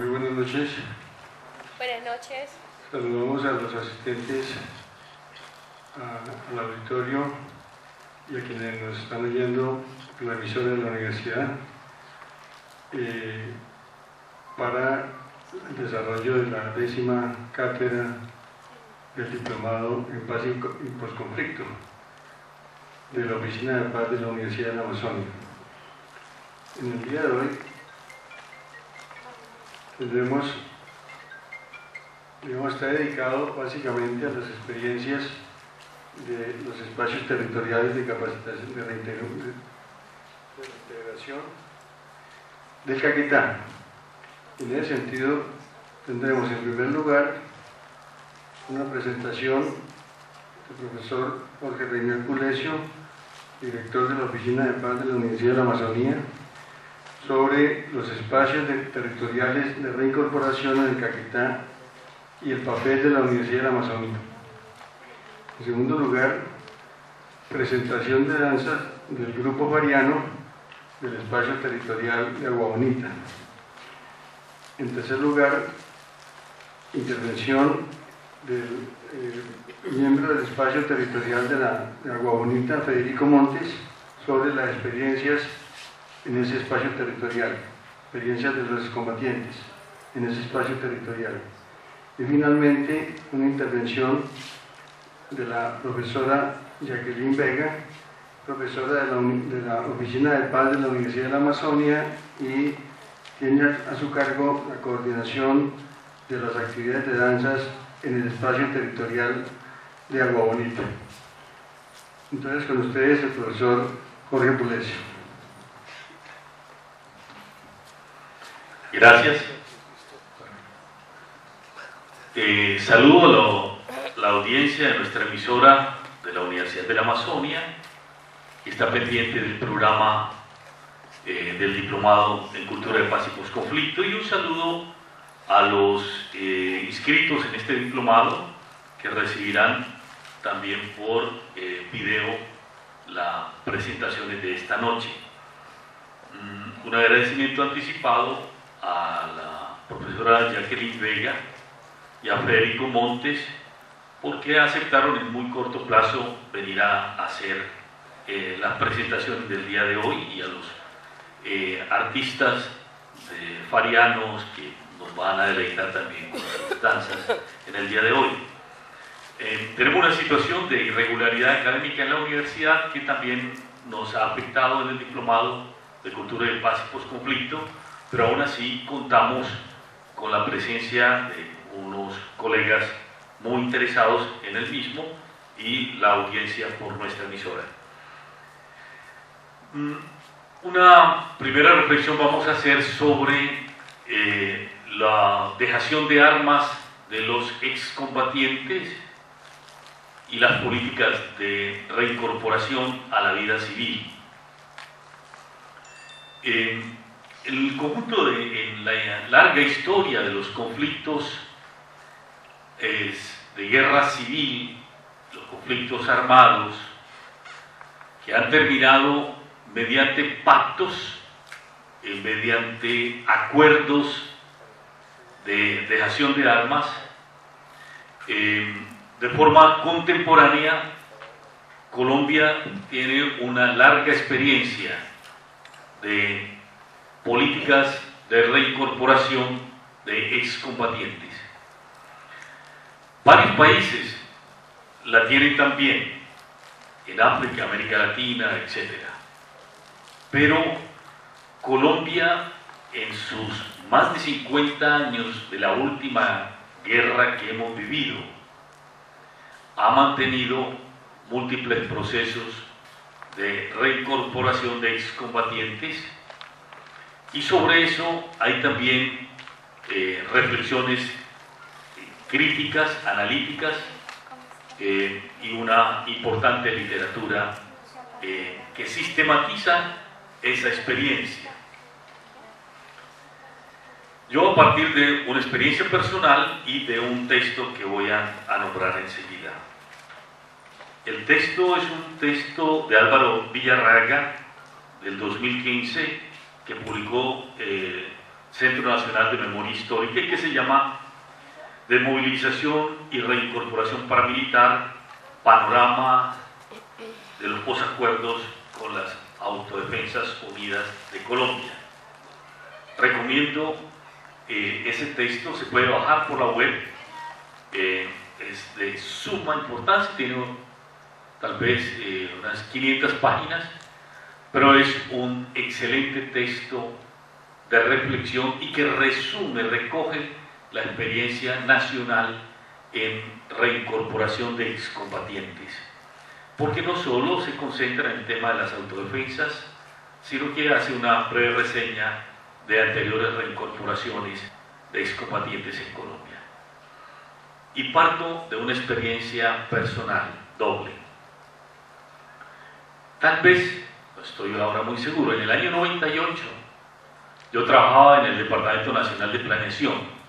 Muy buenas noches. Buenas noches. Saludamos a los asistentes al auditorio y a quienes nos están oyendo en la emisora de la universidad para el desarrollo de la 10ª cátedra del Diplomado en Paz y Posconflicto de la Oficina de Paz de la Universidad de la Amazonia. En el día de hoy está dedicado básicamente a las experiencias de los espacios territoriales de capacitación de reintegración del Caquetá. En ese sentido, tendremos en primer lugar una presentación del profesor Jorge Reinier Culesio, director de la Oficina de Paz de la Universidad de la Amazonía, sobre los espacios territoriales de reincorporación en el Caquetá y el papel de la Universidad de la Amazonía. En segundo lugar, presentación de danzas del grupo fariano del espacio territorial de Agua Bonita. En tercer lugar, intervención del miembro del espacio territorial de Agua Bonita, Federico Montes, sobre las experiencias en ese espacio territorial, experiencias de los combatientes en ese espacio territorial. Y finalmente, una intervención de la profesora Jacqueline Vega, profesora de la Oficina de Paz de la Universidad de la Amazonia, y tiene a su cargo la coordinación de las actividades de danzas en el espacio territorial de Agua Bonita. Entonces, con ustedes el profesor Jorge Culesio. Gracias. Saludo a la audiencia de nuestra emisora de la Universidad de la Amazonia, que está pendiente del programa del Diplomado en Cultura de Paz y Posconflicto, y un saludo a los inscritos en este diplomado, que recibirán también por video las presentaciones de esta noche. Un agradecimiento anticipado a la profesora Jacqueline Vega y a Federico Montes, porque aceptaron en muy corto plazo venir a hacer las presentaciones del día de hoy, y a los artistas farianos que nos van a deleitar también con sus danzas en el día de hoy. Tenemos una situación de irregularidad académica en la universidad que también nos ha afectado en el Diplomado de Cultura de Paz y Posconflicto, pero aún así contamos con la presencia de unos colegas muy interesados en el mismo y la audiencia por nuestra emisora. Una primera reflexión vamos a hacer sobre la dejación de armas de los excombatientes y las políticas de reincorporación a la vida civil. El conjunto en la larga historia de los conflictos de guerra civil, los conflictos armados, que han terminado mediante pactos, mediante acuerdos de dejación de armas, de forma contemporánea, Colombia tiene una larga experiencia de políticas de reincorporación de excombatientes. Varios países la tienen también, en África, América Latina, etc. Pero Colombia, en sus más de 50 años de la última guerra que hemos vivido, ha mantenido múltiples procesos de reincorporación de excombatientes, y sobre eso hay también reflexiones críticas, analíticas, y una importante literatura que sistematiza esa experiencia. Yo, a partir de una experiencia personal y de un texto que voy a nombrar enseguida. El texto es un texto de Álvaro Villarraga del 2015, que publicó Centro Nacional de Memoria Histórica y que se llama Desmovilización y Reincorporación Paramilitar, Panorama de los posacuerdos con las Autodefensas Unidas de Colombia. Recomiendo ese texto, se puede bajar por la web, es de suma importancia, tiene tal vez unas 500 páginas, pero es un excelente texto de reflexión y que resume, recoge la experiencia nacional en reincorporación de excombatientes, porque no solo se concentra en el tema de las autodefensas, sino que hace una breve reseña de anteriores reincorporaciones de excombatientes en Colombia. Y parto de una experiencia personal, doble. Tal vez, no estoy ahora muy seguro, en el año 98 yo trabajaba en el Departamento Nacional de Planeación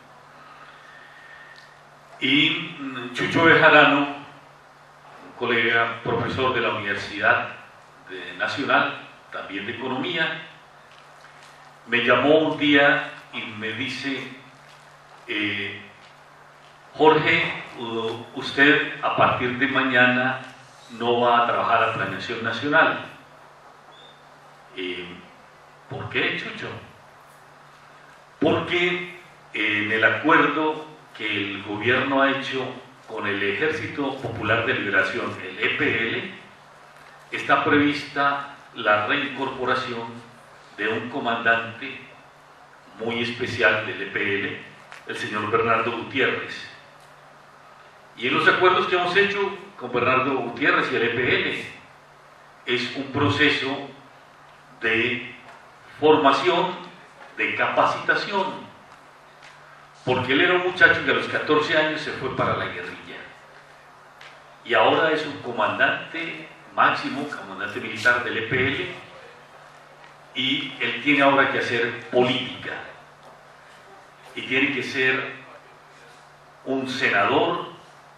y Chucho Bejarano, un colega profesor de la Universidad Nacional, también de Economía, me llamó un día y me dice: Jorge, usted a partir de mañana no va a trabajar a Planeación Nacional. ¿Por qué, Chucho? Porque en el acuerdo que el gobierno ha hecho con el Ejército Popular de Liberación, el EPL, está prevista la reincorporación de un comandante muy especial del EPL, el señor Bernardo Gutiérrez. Y en los acuerdos que hemos hecho con Bernardo Gutiérrez y el EPL es un proceso de formación, de capacitación, porque él era un muchacho que a los 14 años se fue para la guerrilla y ahora es un comandante máximo, comandante militar del EPL, y él tiene ahora que hacer política y tiene que ser un senador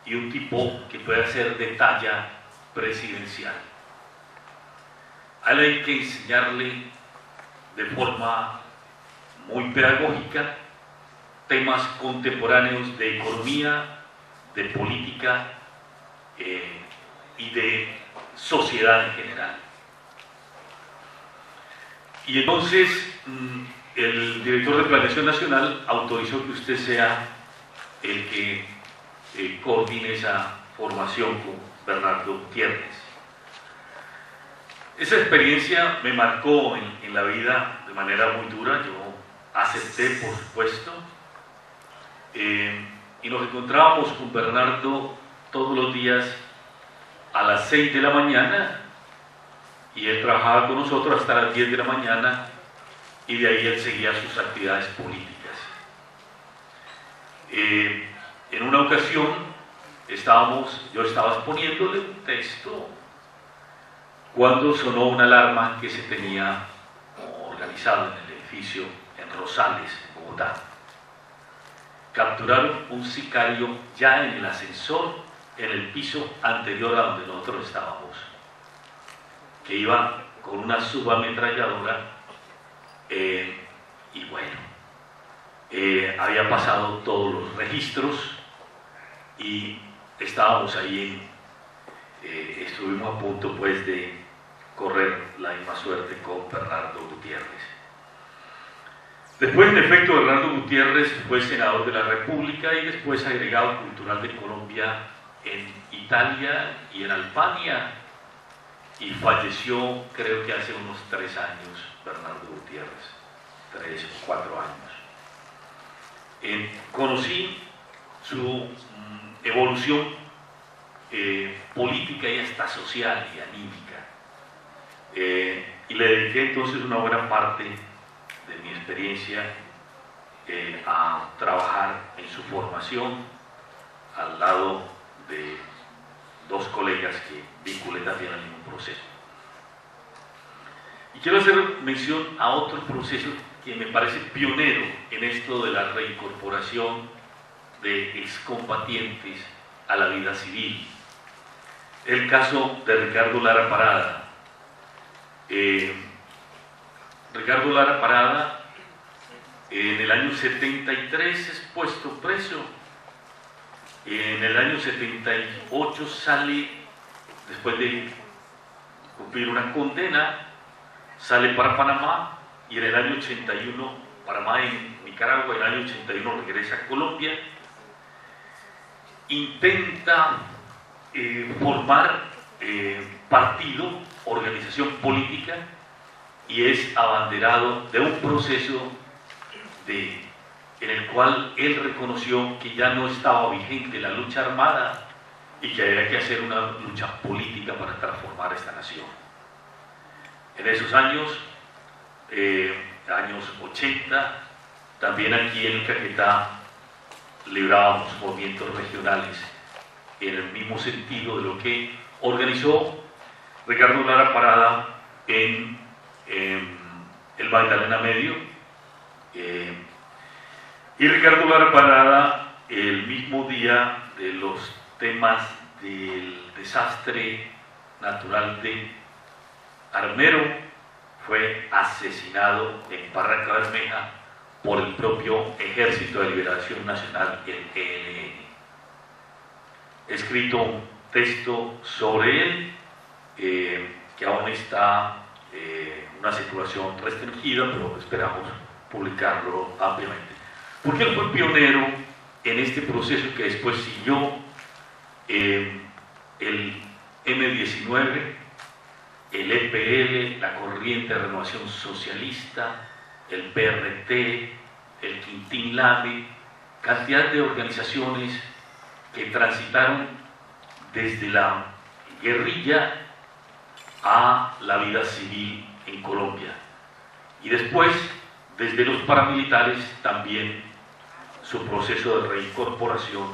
y un tipo que pueda ser de talla presidencial. A él hay que enseñarle de forma muy pedagógica temas contemporáneos de economía, de política y de sociedad en general. Y entonces el director de Planeación Nacional autorizó que usted sea el que coordine esa formación con Bernardo Gutiérrez. Esa experiencia me marcó en la vida de manera muy dura. Yo acepté, por supuesto, y nos encontrábamos con Bernardo todos los días a las 6 de la mañana y él trabajaba con nosotros hasta las 10 de la mañana y de ahí él seguía sus actividades políticas. En una ocasión yo estaba exponiéndole un texto cuando sonó una alarma que se tenía organizado en el edificio en Rosales, en Bogotá. Capturaron un sicario ya en el ascensor, en el piso anterior a donde nosotros estábamos, que iba con una subametralladora y bueno, había pasado todos los registros y estábamos ahí, estuvimos a punto pues de correr la misma suerte con Bernardo Gutiérrez. Después, en efecto, Bernardo Gutiérrez fue senador de la República y después agregado cultural de Colombia en Italia y en Albania, y falleció creo que hace unos 3 años Bernardo Gutiérrez, 3 o 4 años. Conocí su evolución política y hasta social y anímica, y le dediqué entonces una buena parte de mi experiencia a trabajar en su formación al lado de 2 colegas que vinculé también al mismo proceso. Y quiero hacer mención a otro proceso que me parece pionero en esto de la reincorporación de excombatientes a la vida civil. El caso de Ricardo Lara Parada. Ricardo Lara Parada En el año 73 es puesto preso. En el año 78 sale, después de cumplir una condena, sale para Panamá, y en el año 81, Panamá en Nicaragua, en el año 81 regresa a Colombia, intenta formar partido, organización política, y es abanderado de un proceso en el cual él reconoció que ya no estaba vigente la lucha armada y que había que hacer una lucha política para transformar esta nación. En esos años, años 80, también aquí en Caquetá librábamos movimientos regionales en el mismo sentido de lo que organizó Ricardo Lara Parada en el Magdalena Medio, y Ricardo Lara Parada, el mismo día de los temas del desastre natural de Armero, fue asesinado en Barranca Bermeja por el propio Ejército de Liberación Nacional, el ELN. He escrito un texto sobre él, que aún está en una circulación restringida, pero esperamos publicarlo ampliamente. Porque él fue pionero en este proceso que después siguió el M19, el EPL, la Corriente de Renovación Socialista, el PRT, el Quintín Lame, cantidad de organizaciones que transitaron desde la guerrilla a la vida civil en Colombia. Y después, desde los paramilitares, también su proceso de reincorporación.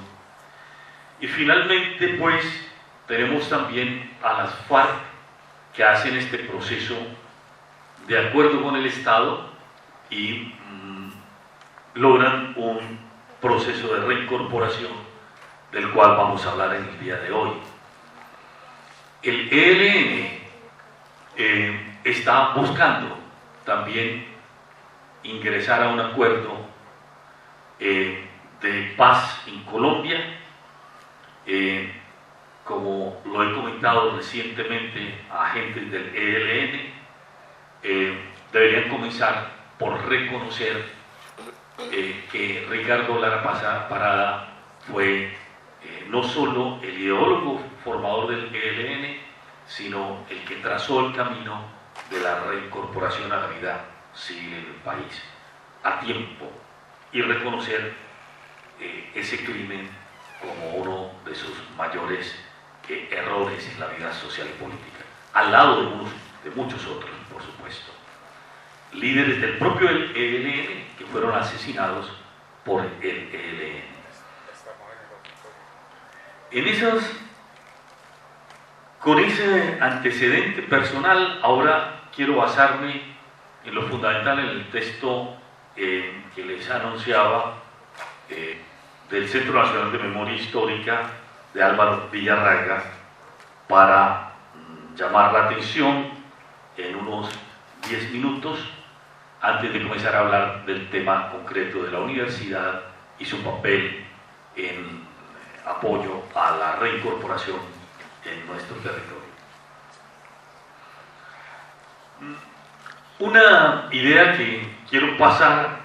Y finalmente, pues, tenemos también a las FARC, que hacen este proceso de acuerdo con el Estado y logran un proceso de reincorporación del cual vamos a hablar en el día de hoy. El ELN está buscando también ingresar a un acuerdo de paz en Colombia. Como lo he comentado recientemente a agentes del ELN, deberían comenzar por reconocer que Ricardo Lara Parada fue no solo el ideólogo formador del ELN, sino el que trazó el camino de la reincorporación a la vida civil en el país a tiempo, y reconocer ese crimen como uno de sus mayores errores en la vida social y política, al lado de muchos otros, por supuesto, líderes del propio ELN que fueron asesinados por el ELN. Con ese antecedente personal, ahora quiero basarme en lo fundamental en el texto que les anunciaba del Centro Nacional de Memoria Histórica de Álvaro Villarraiga, para llamar la atención en unos 10 minutos antes de comenzar a hablar del tema concreto de la universidad y su papel en apoyo a la reincorporación en nuestro territorio. Una idea que quiero pasar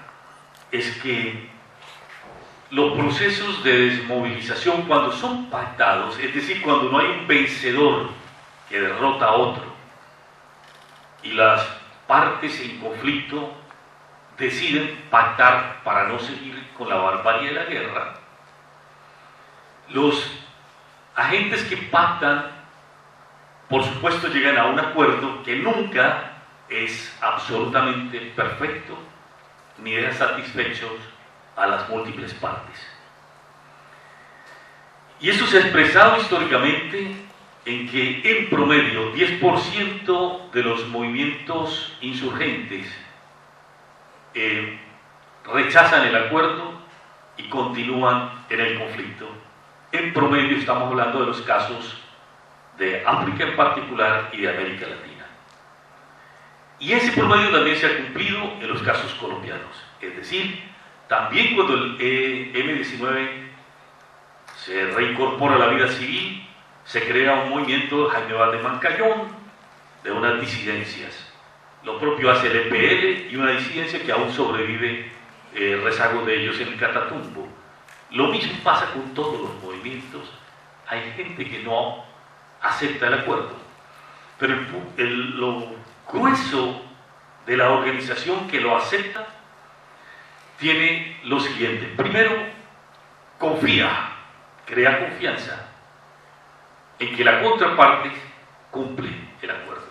es que los procesos de desmovilización, cuando son pactados, es decir, cuando no hay un vencedor que derrota a otro y las partes en conflicto deciden pactar para no seguir con la barbarie de la guerra, los agentes que pactan, por supuesto, llegan a un acuerdo que nunca es absolutamente perfecto ni deja satisfechos a las múltiples partes. Y eso se ha expresado históricamente en que en promedio 10% de los movimientos insurgentes rechazan el acuerdo y continúan en el conflicto. En promedio estamos hablando de los casos de África en particular y de América Latina. Y ese promedio también se ha cumplido en los casos colombianos. Es decir, también cuando el M-19 se reincorpora a la vida civil, se crea un movimiento de Jaime Vaz de Mancayón, de unas disidencias. Lo propio hace el EPL y una disidencia que aún sobrevive rezagos de ellos en el Catatumbo. Lo mismo pasa con todos los movimientos. Hay gente que no acepta el acuerdo, pero lo grueso de la organización que lo acepta tiene lo siguiente. Primero, confía, crea confianza en que la contraparte cumple el acuerdo.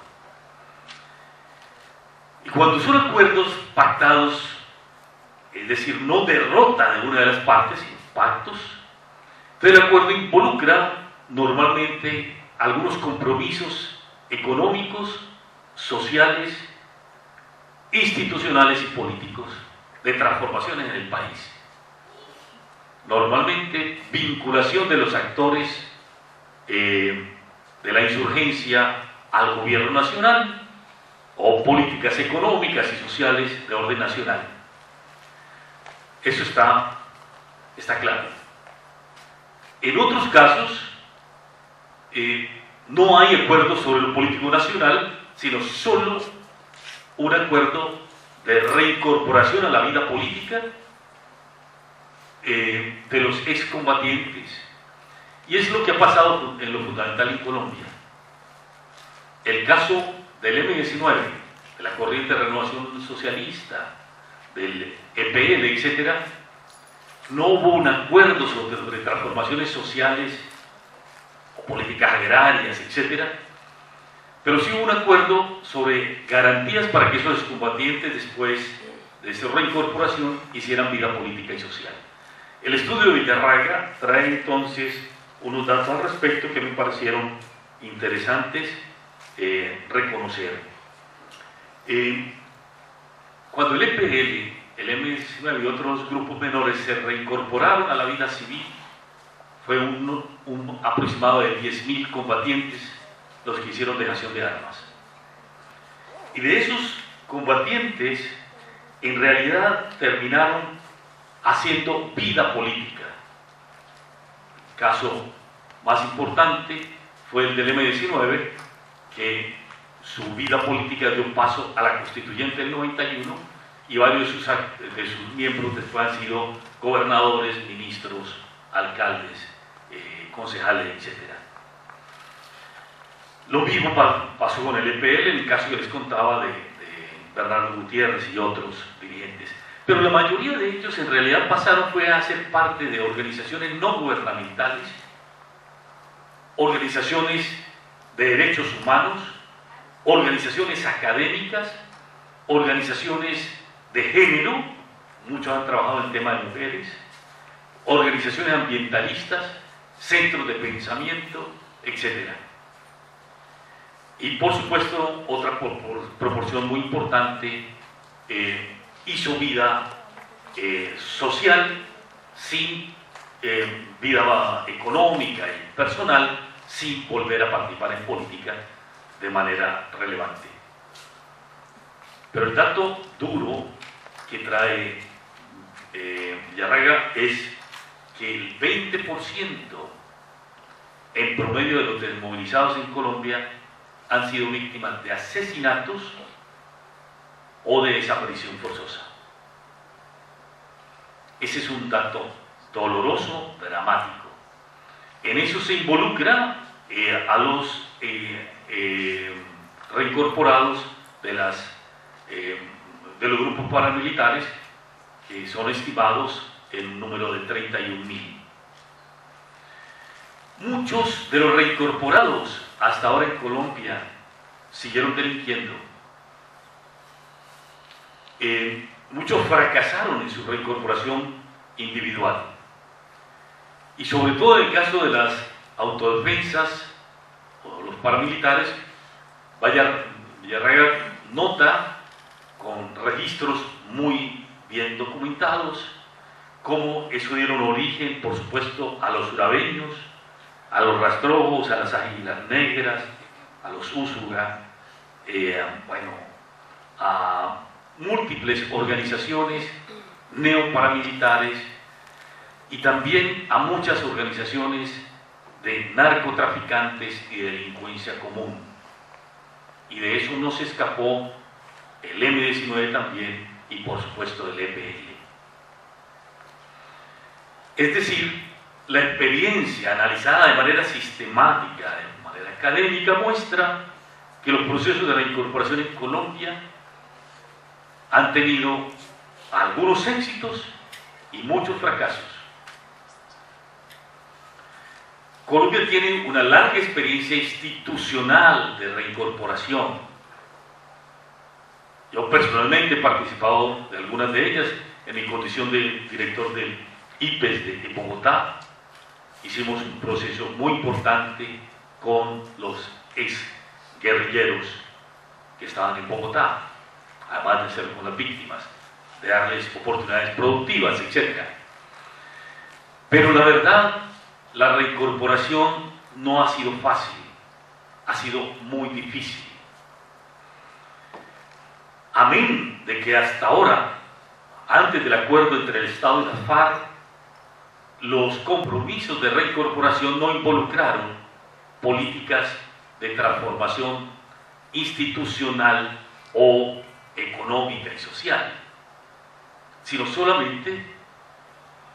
Y cuando son acuerdos pactados, es decir, no derrota de una de las partes, sino pactos, entonces el acuerdo involucra normalmente algunos compromisos económicos, sociales, institucionales y políticos de transformaciones en el país. Normalmente vinculación de los actores de la insurgencia al gobierno nacional o políticas económicas y sociales de orden nacional. Eso está claro. En otros casos no hay acuerdo sobre lo político nacional, sino solo un acuerdo de reincorporación a la vida política de los excombatientes. Y es lo que ha pasado en lo fundamental en Colombia. El caso del M-19, de la corriente de renovación socialista, del EPL, etc., no hubo un acuerdo sobre transformaciones sociales o políticas agrarias, etc., pero sí hubo un acuerdo sobre garantías para que esos excombatientes, después de su reincorporación, hicieran vida política y social. El estudio de Villarraiga trae entonces unos datos al respecto que me parecieron interesantes reconocer. Cuando el EPL, el M-19 y otros grupos menores se reincorporaron a la vida civil, fue un aproximado de 10.000 combatientes los que hicieron dejación de armas. Y de esos combatientes, en realidad terminaron haciendo vida política. El caso más importante fue el del M-19, que su vida política dio paso a la constituyente del 91, y varios de sus miembros después han sido gobernadores, ministros, alcaldes, concejales, etc. Lo mismo pasó con el EPL, en el caso que les contaba de Bernardo Gutiérrez y otros dirigentes. Pero la mayoría de ellos en realidad pasaron fue a ser parte de organizaciones no gubernamentales, organizaciones de derechos humanos, organizaciones académicas, organizaciones de género, muchos han trabajado en el tema de mujeres, organizaciones ambientalistas, centros de pensamiento, etc. Y por supuesto, otra proporción muy importante hizo vida social sin vida económica y personal, sin volver a participar en política de manera relevante. Pero el dato duro que trae Villarraiga es que el 20% en promedio de los desmovilizados en Colombia han sido víctimas de asesinatos o de desaparición forzosa. Ese es un dato doloroso, dramático. En eso se involucra a los reincorporados de los grupos paramilitares, que son estimados en un número de 31.000. Muchos de los reincorporados hasta ahora en Colombia siguieron delinquiendo. Muchos fracasaron en su reincorporación individual. Y sobre todo en el caso de las autodefensas o los paramilitares, Villarraiga nota con registros muy bien documentados cómo eso dieron origen, por supuesto, a los urabeños, a los rastrojos, a las águilas negras, a los úsuga, a múltiples organizaciones neoparamilitares y también a muchas organizaciones de narcotraficantes y de delincuencia común. Y de eso no se escapó el M-19 también y por supuesto el EPL. Es decir, la experiencia analizada de manera sistemática, de manera académica, muestra que los procesos de reincorporación en Colombia han tenido algunos éxitos y muchos fracasos. Colombia tiene una larga experiencia institucional de reincorporación. Yo personalmente he participado de algunas de ellas en mi condición de director del IPES de Bogotá. Hicimos un proceso muy importante con los ex-guerrilleros que estaban en Bogotá, además de ser con las víctimas, de darles oportunidades productivas, etc. Pero la verdad, la reincorporación no ha sido fácil, ha sido muy difícil. Amén de que hasta ahora, antes del acuerdo entre el Estado y las FARC, los compromisos de reincorporación no involucraron políticas de transformación institucional o económica y social, sino solamente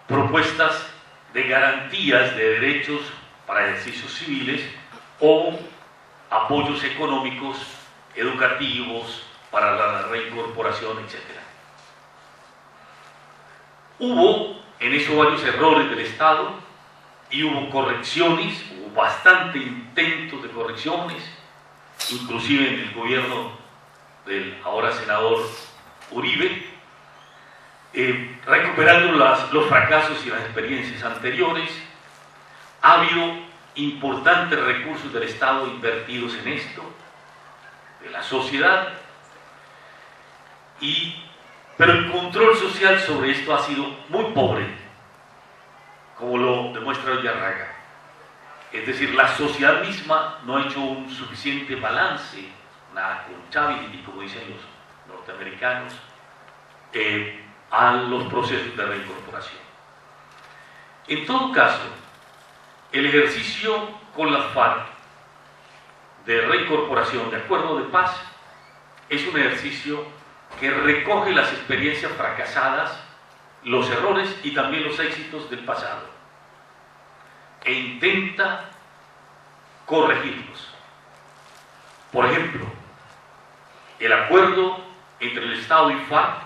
propuestas de garantías de derechos para ejercicios civiles o apoyos económicos, educativos, para la reincorporación, etc. Hubo en eso varios errores del Estado y hubo correcciones, hubo bastante intentos de correcciones, inclusive en el gobierno del ahora senador Uribe, recuperando los fracasos y las experiencias anteriores. Ha habido importantes recursos del Estado invertidos en esto, de la sociedad, pero el control social sobre esto ha sido muy pobre, como lo demuestra Villarraga. Es decir, la sociedad misma no ha hecho un suficiente balance, una accountability, como dicen los norteamericanos, a los procesos de reincorporación. En todo caso, el ejercicio con las FARC de reincorporación, de acuerdo de paz, es un ejercicio que recoge las experiencias fracasadas, los errores y también los éxitos del pasado e intenta corregirlos. Por ejemplo, el acuerdo entre el Estado y FARC,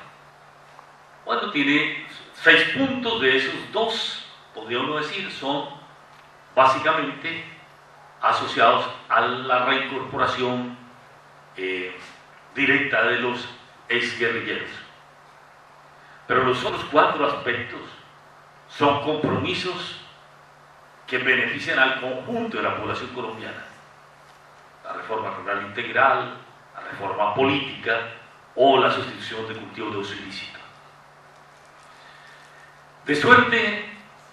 cuando tiene 6 puntos, de esos 2, podría uno decir, son básicamente asociados a la reincorporación directa de los exguerrilleros. Pero los otros 4 aspectos son compromisos que benefician al conjunto de la población colombiana: la reforma rural integral, la reforma política o la sustitución de cultivos de uso ilícito. De suerte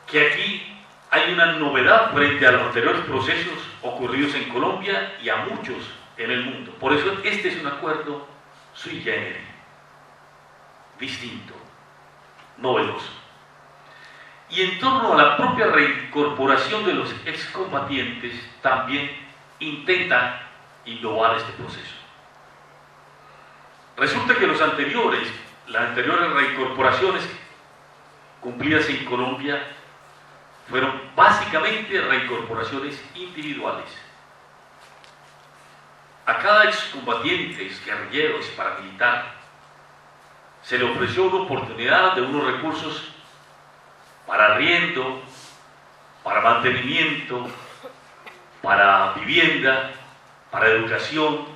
que aquí hay una novedad frente a los anteriores procesos ocurridos en Colombia y a muchos en el mundo. Por eso este es un acuerdo sui generis, distinto, novedoso. Y en torno a la propia reincorporación de los excombatientes también intenta innovar este proceso. Resulta que las anteriores reincorporaciones cumplidas en Colombia fueron básicamente reincorporaciones individuales. A cada excombatiente, exguerrillero, exparamilitar, se le ofreció una oportunidad de unos recursos para arriendo, para mantenimiento, para vivienda, para educación.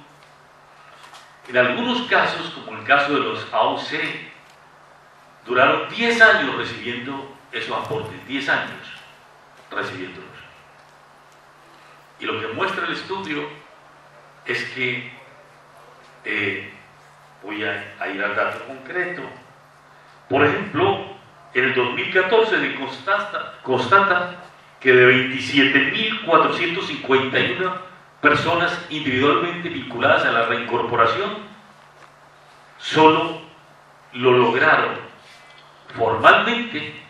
En algunos casos, como el caso de los AOC, duraron 10 años recibiendo esos aportes, 10 años recibiéndolos. Y lo que muestra el estudio es que, voy a ir al dato concreto, por ejemplo, en el 2014 se constata que de 27.451 personas individualmente vinculadas a la reincorporación, solo lo lograron formalmente,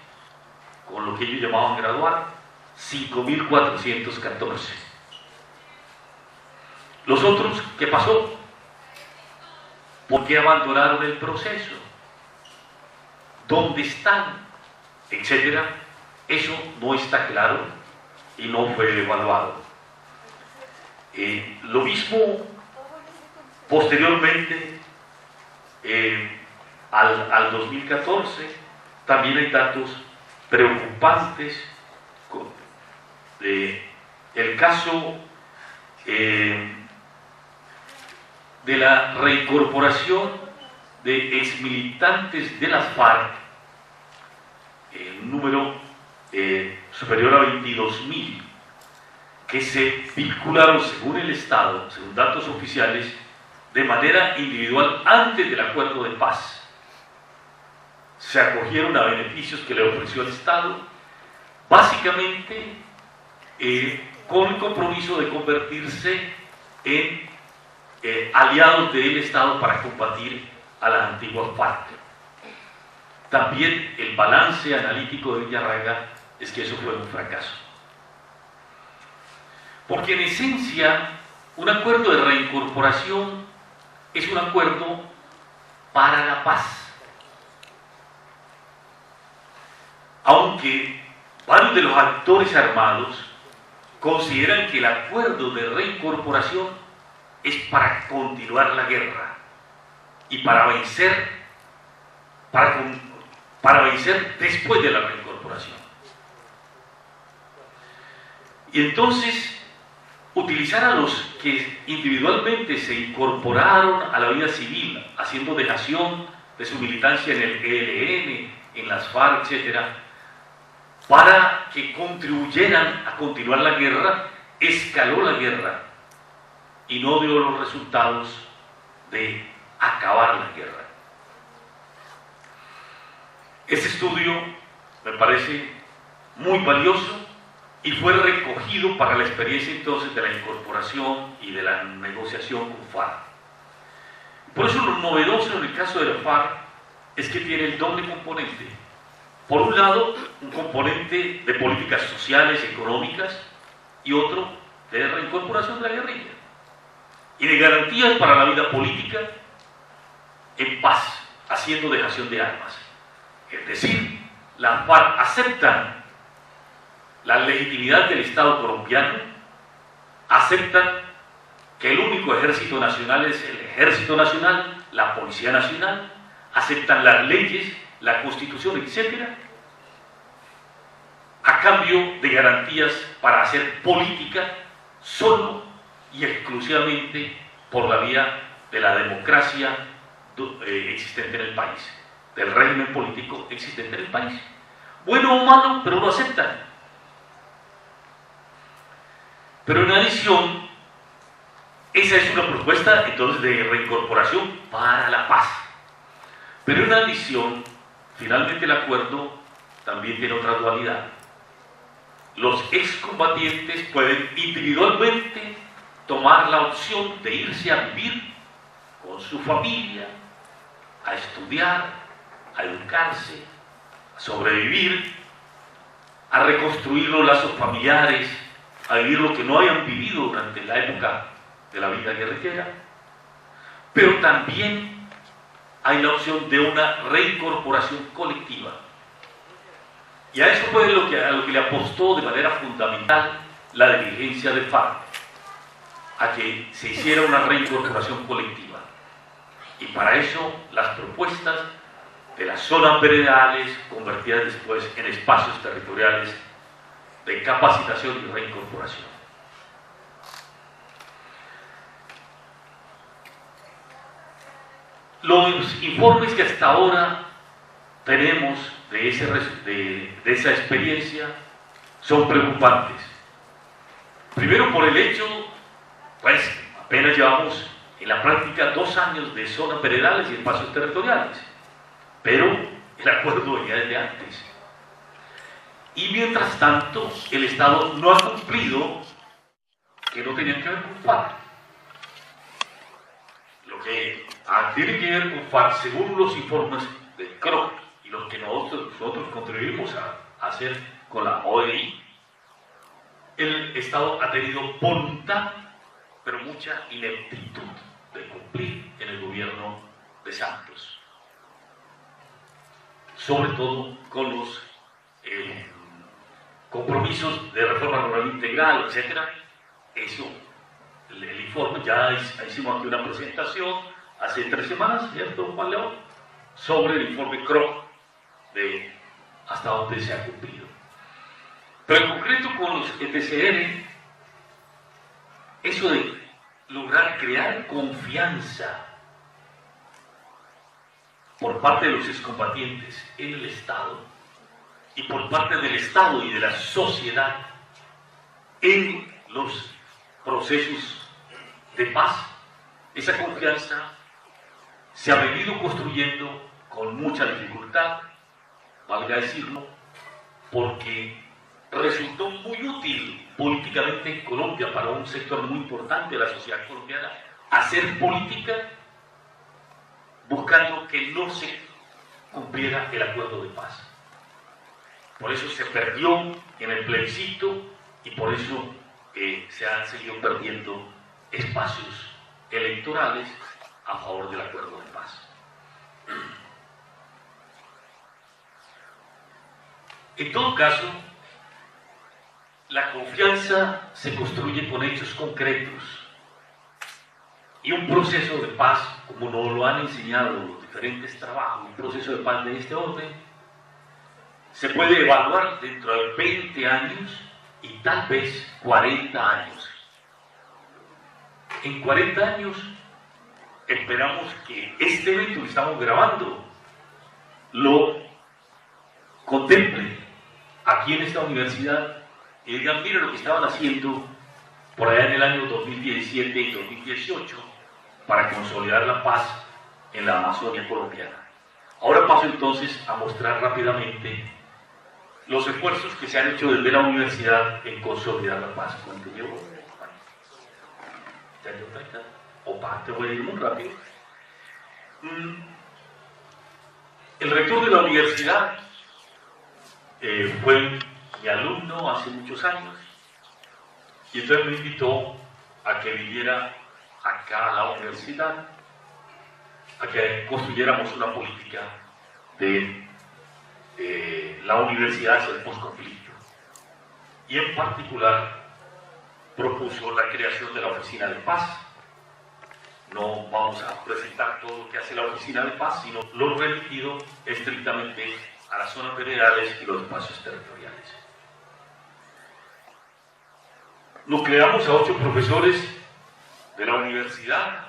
con lo que ellos llamaban graduar, 5.414. Los otros, ¿qué pasó? ¿Por qué abandonaron el proceso? ¿Dónde están? Etcétera. Eso no está claro y no fue evaluado. Lo mismo posteriormente, al 2014, también hay datos preocupantes. El caso de la reincorporación de exmilitantes de las FARC, un número superior a 22.000, que se vincularon, según el Estado, según datos oficiales, de manera individual antes del acuerdo de paz. Se acogieron a beneficios que le ofreció el Estado, básicamente con el compromiso de convertirse en aliados del Estado para combatir a las antiguas FARC. También el balance analítico de Villarraga es que eso fue un fracaso. Porque en esencia, un acuerdo de reincorporación es un acuerdo para la paz. Aunque varios de los actores armados consideran que el acuerdo de reincorporación es para continuar la guerra y para vencer después de la reincorporación. Y entonces, utilizar a los que individualmente se incorporaron a la vida civil, haciendo dejación de su militancia en el ELN, en las FARC, etc., para que contribuyeran a continuar la guerra, escaló la guerra y no dio los resultados de acabar la guerra. Este estudio me parece muy valioso y fue recogido para la experiencia entonces de la incorporación y de la negociación con FARC. Por eso lo novedoso en el caso de la FARC es que tiene el doble componente. Por un lado, un componente de políticas sociales, económicas, y otro de reincorporación de la guerrilla y de garantías para la vida política en paz, haciendo dejación de armas. Es decir, las FARC aceptan la legitimidad del Estado colombiano, aceptan que el único ejército nacional es el Ejército Nacional, la Policía Nacional, aceptan las leyes, la Constitución, etc., a cambio de garantías para hacer política solo y exclusivamente por la vía de la democracia existente en el país, del régimen político existente en el país. Bueno o malo, pero lo aceptan. Pero en adición, esa es una propuesta entonces de reincorporación para la paz. Pero en adición, finalmente el acuerdo también tiene otra dualidad. Los excombatientes pueden individualmente tomar la opción de irse a vivir con su familia, a estudiar, a educarse, a sobrevivir, a reconstruir los lazos familiares, a vivir lo que no hayan vivido durante la época de la vida guerrillera. Pero también hay la opción de una reincorporación colectiva. Y a eso fue a lo que le apostó de manera fundamental la dirigencia de FARC, a que se hiciera una reincorporación colectiva. Y para eso las propuestas de las zonas veredales, convertidas después en espacios territoriales de capacitación y reincorporación. Los informes que hasta ahora tenemos de esa experiencia son preocupantes. Primero por el hecho, pues apenas llevamos en la práctica 2 años de zonas veredales y espacios territoriales, pero el acuerdo venía desde antes. Y mientras tanto, el Estado no ha cumplido que no tenían que ver con FARC. Lo que tiene que ver con FARC, según los informes del CROC y los que nosotros contribuimos a hacer con la OEI, el Estado ha tenido voluntad, pero mucha ineptitud de cumplir en el gobierno de Santos, sobre todo con los compromisos de reforma rural integral, etc. Eso, el informe, ya hicimos aquí una presentación hace 3 semanas, ¿cierto, Juan León? Sobre el informe CROC de hasta dónde se ha cumplido. Pero en concreto con los ETCR, eso de lograr crear confianza por parte de los excombatientes en el Estado y por parte del Estado y de la sociedad en los procesos de paz, esa confianza se ha venido construyendo con mucha dificultad, valga decirlo, porque resultó muy útil políticamente en Colombia para un sector muy importante de la sociedad colombiana hacer política buscando que no se cumpliera el acuerdo de paz. Por eso se perdió en el plebiscito y por eso se han seguido perdiendo espacios electorales a favor del acuerdo de paz. En todo caso, la confianza se construye con hechos concretos y un proceso de paz, como nos lo han enseñado los diferentes trabajos, un proceso de paz de este orden, se puede evaluar dentro de 20 años y tal vez 40 años. En 40 años esperamos que este evento que estamos grabando lo contemple aquí en esta universidad y digan, mire lo que estaban haciendo por allá en el año 2017 y 2018 para consolidar la paz en la Amazonia colombiana. Ahora paso entonces a mostrar rápidamente los esfuerzos que se han hecho desde la universidad en consolidar la paz. ¿Cuánto llevo? ¿Ya llevo 30? Opa, te voy a ir muy rápido. El rector de la universidad fue mi alumno hace muchos años y entonces me invitó a que viniera acá a la universidad, a que construyéramos una política de la universidad hacia el posconflicto. Y en particular propuso la creación de la Oficina de Paz. No vamos a presentar todo lo que hace la Oficina de Paz, sino lo remitido estrictamente a las zonas federales y los espacios territoriales. Nucleamos a 8 profesores de la universidad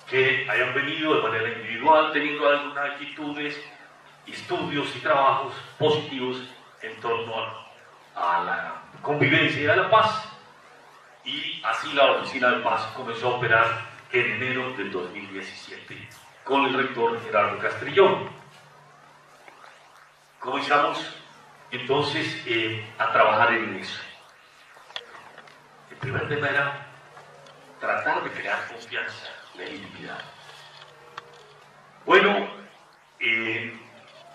que hayan venido de manera individual, teniendo algunas actitudes, estudios y trabajos positivos en torno a la convivencia y a la paz. Y así la Oficina de Paz comenzó a operar en enero del 2017 con el rector Gerardo Castrillón. Comenzamos entonces a trabajar en eso. El primer tema era tratar de crear confianza, legitimidad. Bueno,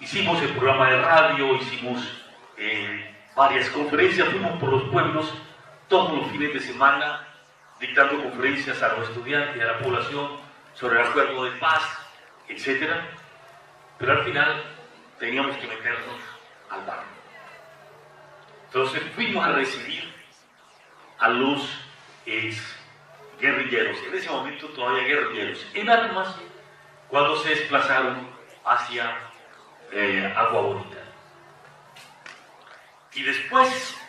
hicimos el programa de radio, hicimos varias conferencias, fuimos por los pueblos todos los fines de semana dictando conferencias a los estudiantes y a la población sobre el acuerdo de paz, etc. Pero al final teníamos que meternos al barrio. Entonces fuimos a recibir a los guerrilleros, en ese momento todavía guerrilleros, en armas, cuando se desplazaron hacia Agua Bonita. Y después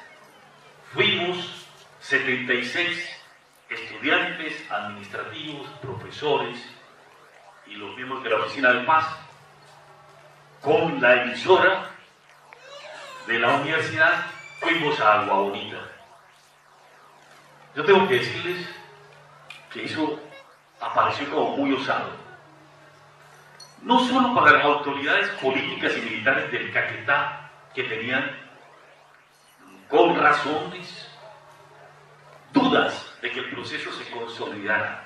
fuimos 76 estudiantes, administrativos, profesores y los miembros de la Oficina de Paz con la emisora de la universidad, fuimos a Agua Bonita. Yo tengo que decirles que eso apareció como muy osado. No solo para las autoridades políticas y militares del Caquetá, que tenían con razones dudas de que el proceso se consolidara,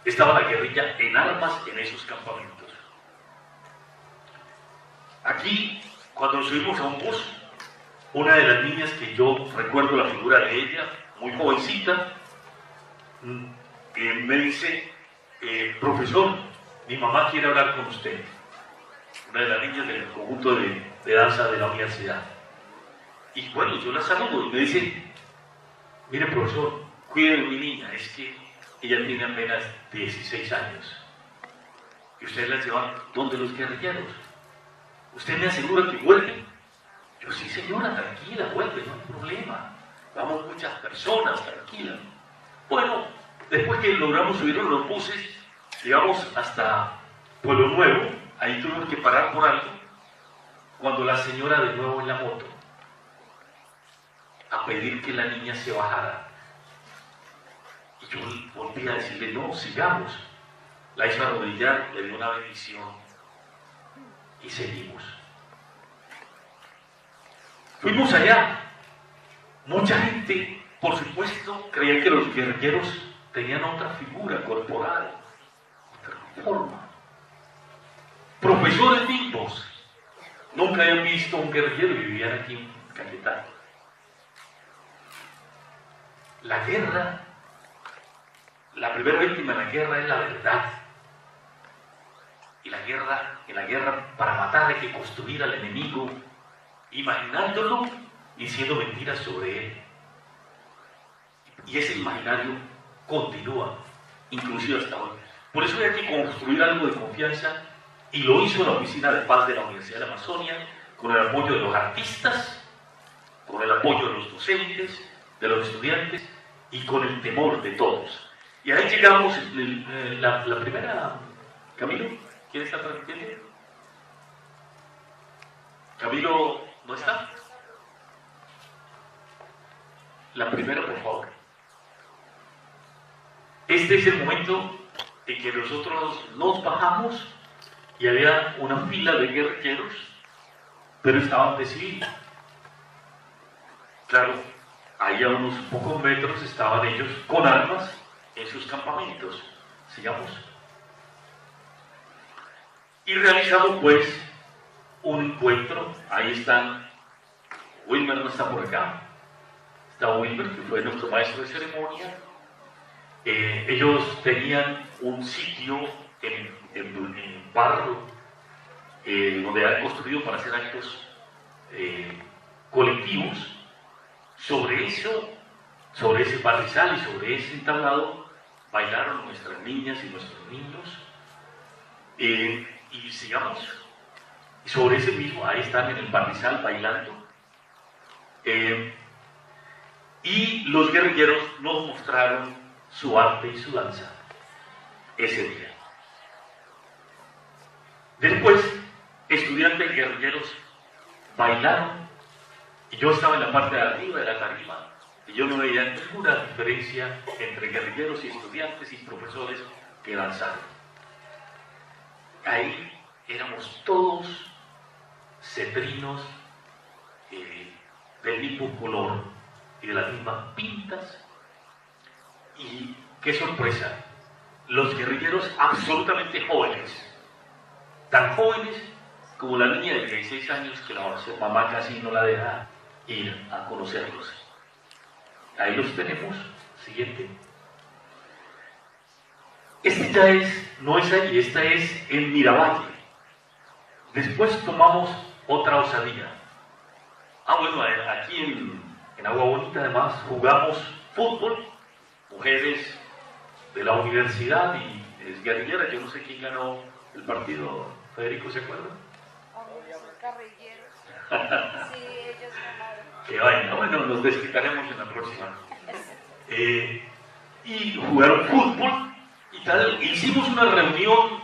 estaba la guerrilla en armas en esos campamentos. Aquí, cuando nos subimos a un bus, una de las niñas que yo recuerdo la figura de ella, muy jovencita, me dice, profesor, mi mamá quiere hablar con usted. Una de las niñas del conjunto de danza de la universidad. Y bueno, yo la saludo y me dice, mire profesor, cuide de mi niña, es que ella tiene apenas 16 años. Y usted la lleva donde los guerrilleros. ¿Usted me asegura que vuelve? Yo, sí señora, tranquila, vuelve, no hay problema. Vamos muchas personas, tranquila. Bueno, después que logramos subir en los buses, llegamos hasta Pueblo Nuevo, ahí tuvimos que parar por algo, cuando la señora de nuevo en la moto, a pedir que la niña se bajara. Y yo volví a decirle, no, sigamos. La hizo arrodillar, le dio una bendición y seguimos. Fuimos allá. Mucha gente, por supuesto, creía que los guerrilleros tenían otra figura corporal, otra forma. Profesores mismos nunca habían visto a un guerrillero y vivían aquí en Caquetá. La guerra, la primera víctima de la guerra es la verdad. Y en la guerra, para matar hay que construir al enemigo, imaginándolo, diciendo mentiras sobre él. Y ese imaginario continúa, inclusive hasta hoy. Por eso hay que construir algo de confianza, y lo hizo la Oficina de Paz de la Universidad de la Amazonia, con el apoyo de los artistas, con el apoyo de los docentes, de los estudiantes, y con el temor de todos. Y ahí llegamos, la primera, Camilo, ¿quién está transmitiendo? Camilo, ¿no está? La primera, por favor. Este es el momento en que nosotros nos bajamos y había una fila de guerrilleros, pero estaban de civil. Claro, ahí a unos pocos metros estaban ellos con armas en sus campamentos. Sigamos. Y realizado pues un encuentro, ahí están, Wilmer no está por acá, está Wilmer, que fue nuestro maestro de ceremonia. Ellos tenían un sitio en Barro, donde han construido para hacer actos colectivos. Sobre eso, sobre ese barrizal y sobre ese entablado, bailaron nuestras niñas y nuestros niños. Y sigamos. Y sobre ese mismo, ahí están en el barrizal bailando. Y los guerrilleros nos mostraron su arte y su danza ese día. Después, estudiantes guerrilleros bailaron, y yo estaba en la parte de arriba de la tarima, y yo no veía ninguna diferencia entre guerrilleros y estudiantes y profesores que danzaron. Ahí éramos todos cetrinos del mismo color y de las mismas pintas. Y qué sorpresa, los guerrilleros absolutamente jóvenes, tan jóvenes como la niña de 16 años que la mamá casi no la deja ir a conocerlos. Ahí los tenemos. Siguiente. Este ya no es ahí, esta es en Miravalle. Después tomamos otra osadía. Bueno, aquí en Agua Bonita además jugamos fútbol, mujeres de la universidad y guerrilleras. Yo no sé quién ganó el partido. Federico, ¿se acuerda? Guerrilleros. Sí, ellos ganaron. Qué vaina. Bueno, nos desquitaremos en la próxima. Y jugaron fútbol y tal. Hicimos una reunión,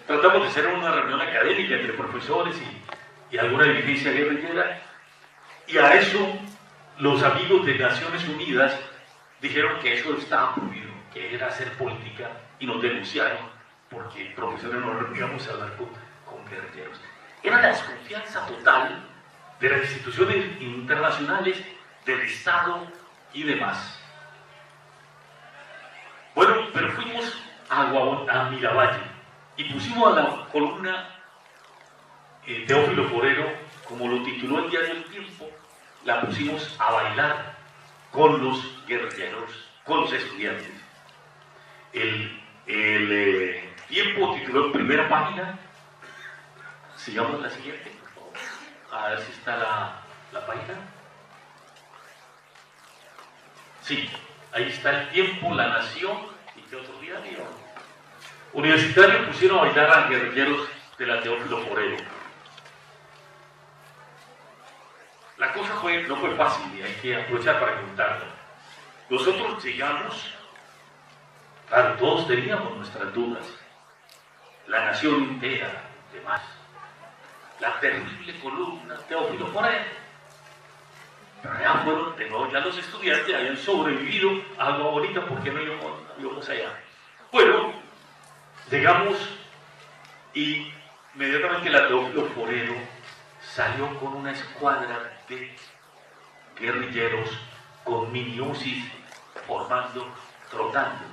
tratamos de hacer una reunión académica entre profesores y alguna dirigencia guerrillera, y a eso los amigos de Naciones Unidas dijeron que eso estaba prohibido, que era hacer política, y nos denunciaron porque profesores no íbamos a hablar con guerrilleros. Era la desconfianza total de las instituciones internacionales, del Estado y demás. Bueno, pero fuimos a Miravalle y pusimos a la columna Teófilo Forero, como lo tituló el diario El Tiempo, la pusimos a bailar con los guerrilleros, con los estudiantes. El Tiempo tituló en primera página, sigamos la siguiente, por favor, a ver si está la página. Sí, ahí está El Tiempo, La Nación y qué otro diario. Universitarios pusieron a bailar a guerrilleros de la Teófilo Forero. La cosa no fue fácil y hay que aprovechar para contarlo. Nosotros llegamos, claro, todos teníamos nuestras dudas. La nación entera, demás. La terrible columna Teófilo Forero. Pero allá fueron, de nuevo, ya los estudiantes habían sobrevivido a Agua Bonita porque no íbamos allá. Bueno, llegamos y inmediatamente la Teófilo Forero salió con una escuadra de guerrilleros con mini-UCIs formando, trotando.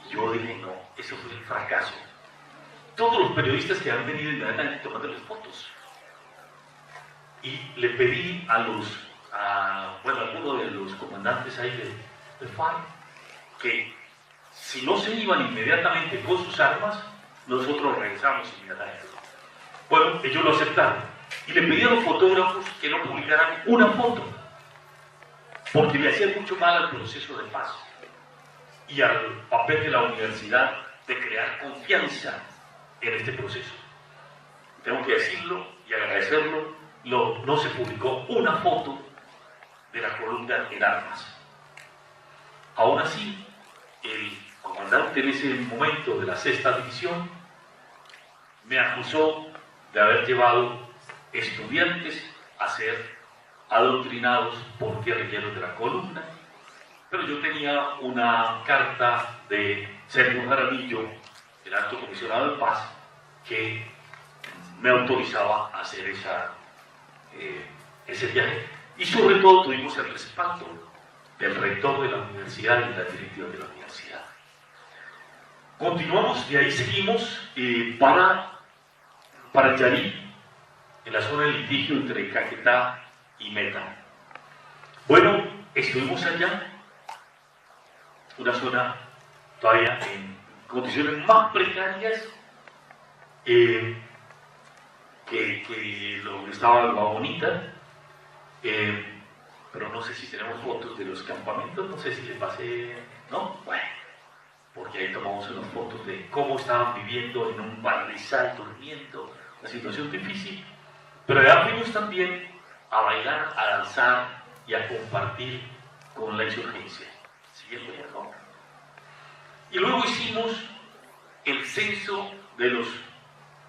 Y yo dije, no, eso fue un fracaso. Todos los periodistas que han venido inmediatamente tomándoles fotos. Y le pedí a alguno de los comandantes ahí de FARC que si no se iban inmediatamente con sus armas, nosotros regresamos inmediatamente. Bueno, ellos lo aceptaron. Y le pedí a los fotógrafos que no publicaran una foto, porque le hacía mucho mal al proceso de paz y al papel de la universidad de crear confianza en este proceso. Tengo que decirlo y agradecerlo. No se publicó una foto de la columna en armas. Aún así, el comandante en ese momento de la 6ª División me acusó de haber llevado estudiantes a ser adoctrinados por guerrilleros de la columna, pero yo tenía una carta de Sergio Jaramillo, el alto comisionado de paz, que me autorizaba a hacer ese viaje, y sobre todo tuvimos el respaldo del rector de la universidad y de la directiva de la universidad. Continuamos, de ahí seguimos para Yarí, en la zona de litigio entre Caquetá y Meta. Bueno, estuvimos allá, una zona todavía en condiciones más precarias que lo que estaba Agua Bonita, pero no sé si tenemos fotos de los campamentos, no sé si les pasé, ¿no? Bueno, porque ahí tomamos unas fotos de cómo estaban viviendo en un barrizal, durmiendo, una situación difícil, pero allá fuimos también a bailar, a danzar y a compartir con la insurgencia. Siguiendo ya, ¿no? Y luego hicimos el censo de los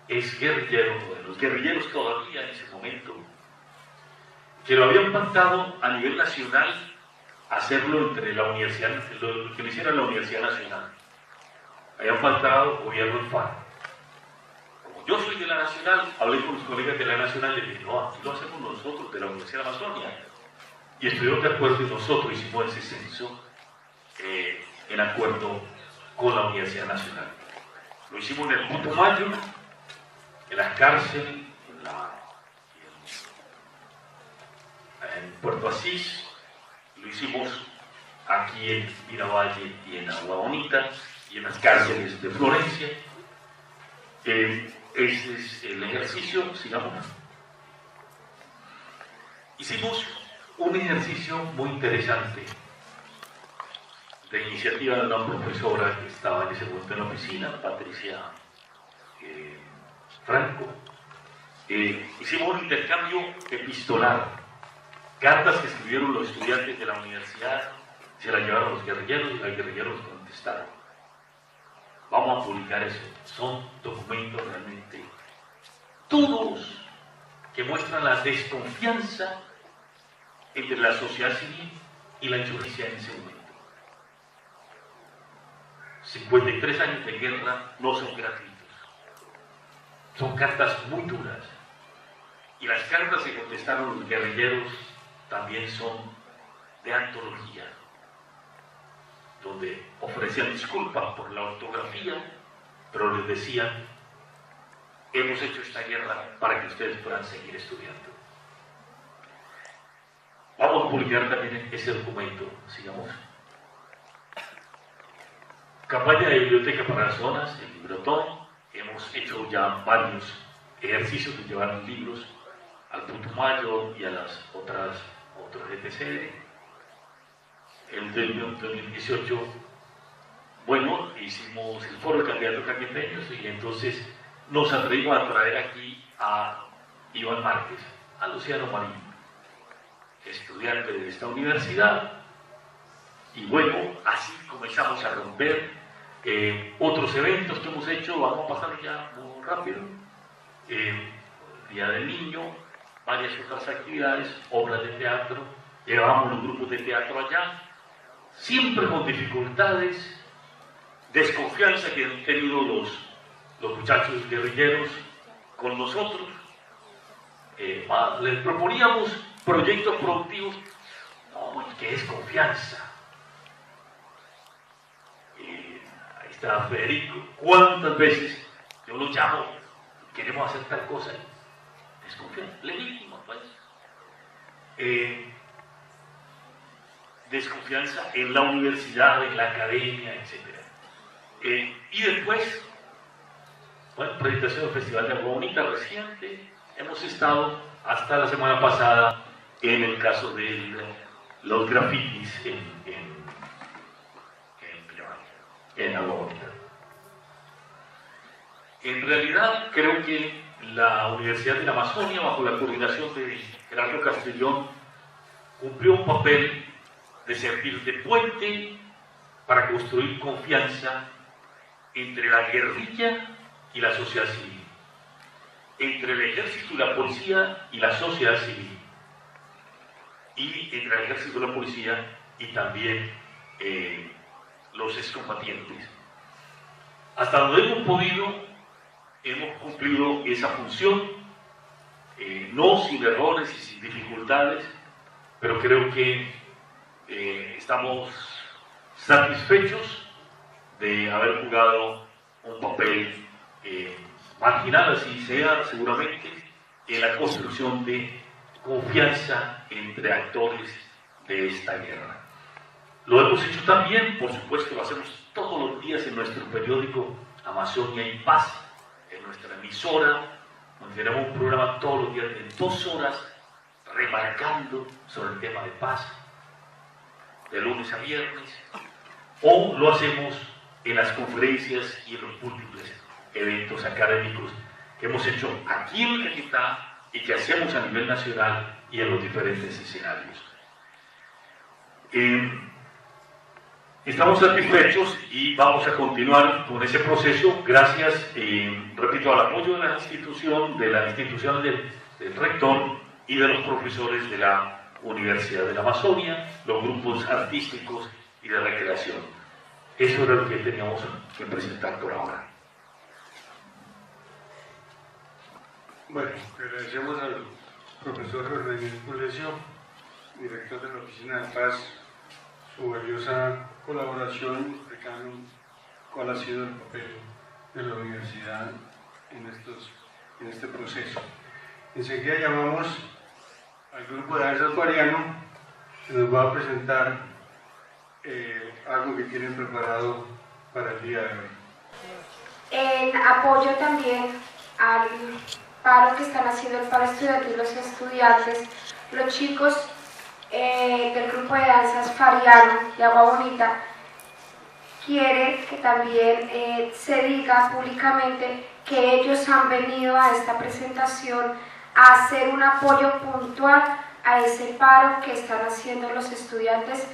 exguerrilleros, o de los guerrilleros todavía en ese momento, que lo habían pactado a nivel nacional hacerlo entre la universidad, que lo hiciera la Universidad Nacional. Habían pactado gobierno y FARC. Como yo soy de la Nacional, hablé con los colegas de la Nacional y les dije, no, aquí lo hacemos nosotros de la Universidad de la Amazonia. Y estuvieron de acuerdo y nosotros hicimos ese censo en acuerdo con la Universidad Nacional. Lo hicimos en el Putumayo, en la cárcel, en Puerto Asís, lo hicimos aquí en Miravalle y en Agua Bonita y en las cárceles de Florencia. Ese es el ejercicio, sigamos. Hicimos un ejercicio muy interesante de iniciativa de una profesora que estaba en ese momento en la oficina, Patricia Franco. Hicimos un intercambio epistolar, cartas que escribieron los estudiantes de la universidad, se las llevaron los guerrilleros y los guerrilleros contestaron. Vamos a publicar eso. Son documentos realmente duros que muestran la desconfianza entre la sociedad civil y la insurgencia en ese momento. 53 años de guerra no son gratuitos. Son cartas muy duras. Y las cartas que contestaron los guerrilleros también son de antología. donde ofrecían disculpas por la ortografía, pero les decían: hemos hecho esta guerra para que ustedes puedan seguir estudiando. Vamos a publicar también ese documento, sigamos. Campaña de biblioteca para las zonas, el Librotón. Hemos hecho ya varios ejercicios de llevar libros al Putumayo y a las otros ETC. El 2018, bueno, hicimos el foro de candidatos caqueteños y entonces nos atrevimos a traer aquí a Iván Márquez, a Luciano Marín, estudiante de esta universidad, y bueno, así comenzamos a romper otros eventos que hemos hecho. Vamos a pasar ya muy rápido. Día del Niño, varias otras actividades, obras de teatro, llevamos los grupos de teatro allá, siempre con dificultades, desconfianza que han tenido los muchachos guerrilleros con nosotros. Les proponíamos proyectos productivos, no, que es confianza. Ahí está Federico, ¿cuántas veces yo lo llamo? Queremos hacer tal cosa, desconfianza, legítimo, pues. Desconfianza en la universidad, en la academia, etc. Y después, bueno, presentación del Festival de Agua Bonita reciente. Hemos estado hasta la semana pasada en el caso de los grafitis en Agua Bonita. En realidad, creo que la Universidad de la Amazonia, bajo la coordinación de Gerardo Castellón, cumplió un papel de servir de puente para construir confianza entre la guerrilla y la sociedad civil, entre el ejército y la policía y la sociedad civil, y entre el ejército y la policía y también los excombatientes. Hasta donde hemos podido, hemos cumplido esa función, no sin errores y sin dificultades, pero creo que estamos satisfechos de haber jugado un papel marginal, así sea, seguramente, en la construcción de confianza entre actores de esta guerra. Lo hemos hecho también, por supuesto, lo hacemos todos los días en nuestro periódico Amazonia y Paz, en nuestra emisora, donde tenemos un programa todos los días de 2 horas, remarcando sobre el tema de paz, de lunes a viernes, o lo hacemos en las conferencias y en los múltiples eventos académicos que hemos hecho aquí en Caquetá y que hacemos a nivel nacional y en los diferentes escenarios. Estamos satisfechos y vamos a continuar con ese proceso gracias, repito, al apoyo de la institución, del rector y de los profesores de la Universidad de la Amazonia, los grupos artísticos y de recreación. Eso era lo que teníamos que presentar por ahora. Bueno, agradecemos al profesor Jorge Pulecio, director de la Oficina de Paz, su valiosa colaboración, explicando cuál ha sido el papel de la universidad en este proceso. Enseguida llamamos al grupo de danza acuariano, que nos va a presentar algo que tienen preparado para el día de hoy. En apoyo también al paro que están haciendo el paro estudiantil y los estudiantes, los chicos del grupo de danzas Fariano de Agua Bonita quieren que también se diga públicamente que ellos han venido a esta presentación a hacer un apoyo puntual a ese paro que están haciendo los estudiantes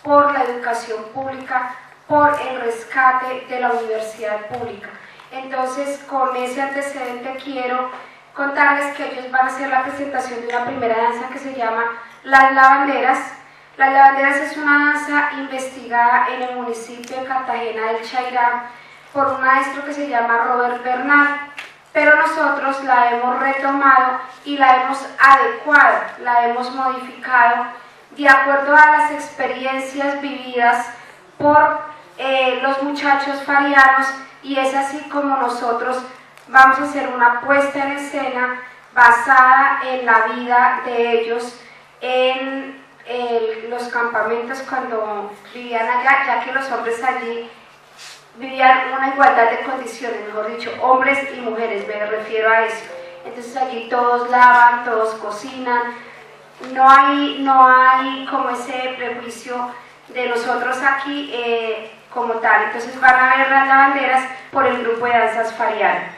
por la educación pública, por el rescate de la universidad pública. Entonces, con ese antecedente quiero contarles que ellos van a hacer la presentación de una primera danza que se llama Las Lavanderas. Las Lavanderas es una danza investigada en el municipio de Cartagena del Chairá por un maestro que se llama Robert Bernal, pero nosotros la hemos retomado y la hemos adecuado, la hemos modificado de acuerdo a las experiencias vividas por los muchachos farianos, y es así como nosotros vamos a hacer una puesta en escena basada en la vida de ellos en los campamentos cuando vivían allá, ya que los hombres allí vivían una igualdad de condiciones, mejor dicho, hombres y mujeres, me refiero a eso. Entonces allí todos lavan, todos cocinan, no hay como ese prejuicio de nosotros aquí como tal. Entonces van a ver las lavanderas por el grupo de danzas farianas.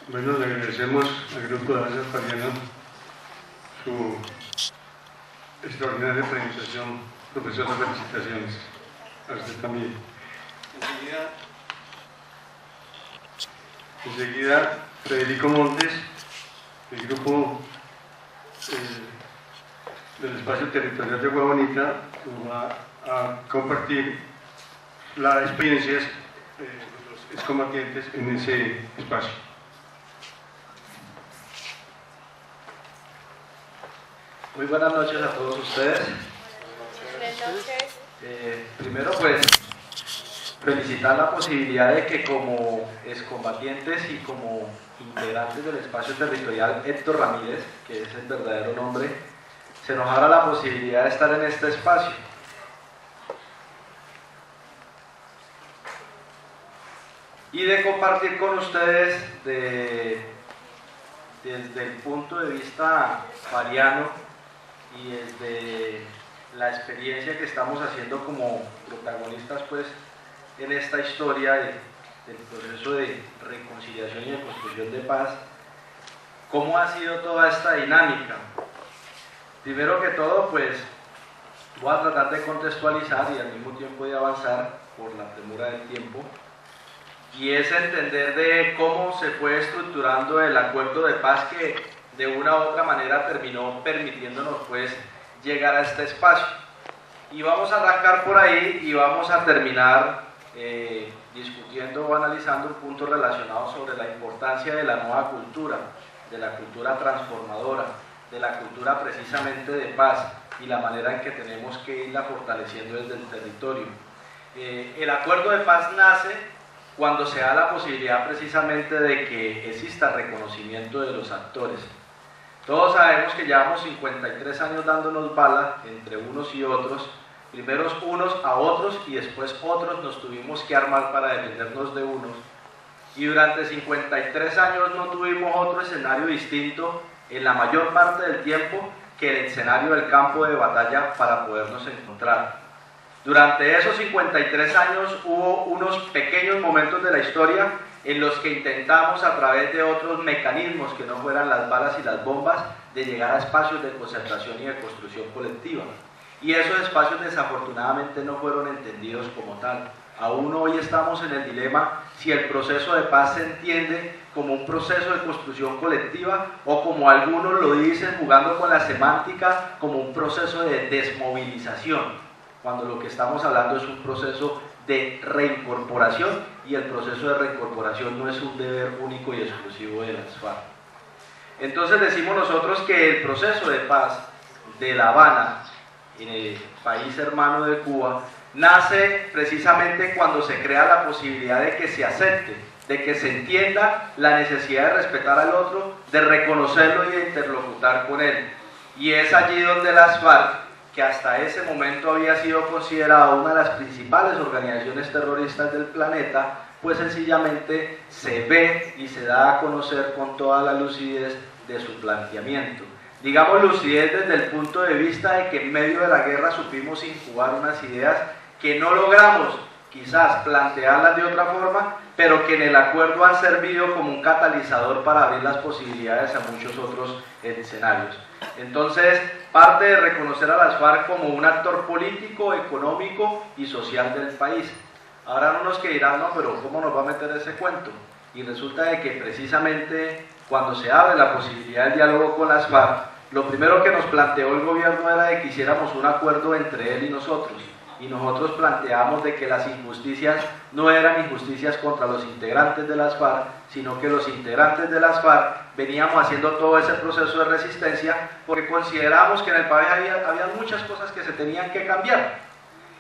Bueno, le agradecemos al grupo de danzas farianas su extraordinaria presentación. Profesora, felicitaciones. A usted también. Enseguida Federico Montes, el grupo del Espacio Territorial de Agua Bonita, nos va a compartir las experiencias de los excombatientes en ese espacio. Muy buenas noches a todos ustedes. Primero pues felicitar la posibilidad de que como excombatientes y como integrantes del espacio territorial Héctor Ramírez, que es el verdadero nombre, se nos abra la posibilidad de estar en este espacio. y de compartir con ustedes desde el punto de vista fariano y desde la experiencia que estamos haciendo como protagonistas pues en esta historia del proceso de reconciliación y de construcción de paz, cómo ha sido toda esta dinámica. Primero que todo, pues voy a tratar de contextualizar y al mismo tiempo de avanzar por la premura del tiempo, y es entender de cómo se fue estructurando el acuerdo de paz que de una u otra manera terminó permitiéndonos pues llegar a este espacio. Y vamos a arrancar por ahí y vamos a terminar discutiendo o analizando un punto relacionado sobre la importancia de la nueva cultura, de la cultura transformadora, de la cultura precisamente de paz y la manera en que tenemos que irla fortaleciendo desde el territorio. El acuerdo de paz nace cuando se da la posibilidad precisamente de que exista reconocimiento de los actores. Todos sabemos que llevamos 53 años dándonos bala entre unos y otros, primero unos a otros y después otros nos tuvimos que armar para defendernos de unos, y durante 53 años no tuvimos otro escenario distinto en la mayor parte del tiempo que el escenario del campo de batalla para podernos encontrar. Durante esos 53 años hubo unos pequeños momentos de la historia en los que intentamos a través de otros mecanismos que no fueran las balas y las bombas de llegar a espacios de concertación y de construcción colectiva. Y esos espacios desafortunadamente no fueron entendidos como tal. Aún hoy estamos en el dilema si el proceso de paz se entiende como un proceso de construcción colectiva o, como algunos lo dicen jugando con la semántica, como un proceso de desmovilización, cuando lo que estamos hablando es un proceso de reincorporación, y el proceso de reincorporación no es un deber único y exclusivo de las FARC. Entonces decimos nosotros que el proceso de paz de La Habana, en el país hermano de Cuba, nace precisamente cuando se crea la posibilidad de que se acepte, de que se entienda la necesidad de respetar al otro, de reconocerlo y de interlocutar con él. Y es allí donde las FARC, que hasta ese momento había sido considerada una de las principales organizaciones terroristas del planeta, pues sencillamente se ve y se da a conocer con toda la lucidez de su planteamiento. Digamos lucidez desde el punto de vista de que en medio de la guerra supimos incubar unas ideas que no logramos quizás plantearlas de otra forma, pero que en el acuerdo han servido como un catalizador para abrir las posibilidades a muchos otros escenarios. Entonces, parte de reconocer a las FARC como un actor político, económico y social del país. Ahora no nos que dirán, no, pero ¿cómo nos va a meter ese cuento? Y resulta de que precisamente cuando se abre la posibilidad del diálogo con las FARC, lo primero que nos planteó el gobierno era de que hiciéramos un acuerdo entre él y nosotros planteamos de que las injusticias no eran injusticias contra los integrantes de las FARC, sino que los integrantes de las FARC veníamos haciendo todo ese proceso de resistencia porque consideramos que en el país había muchas cosas que se tenían que cambiar,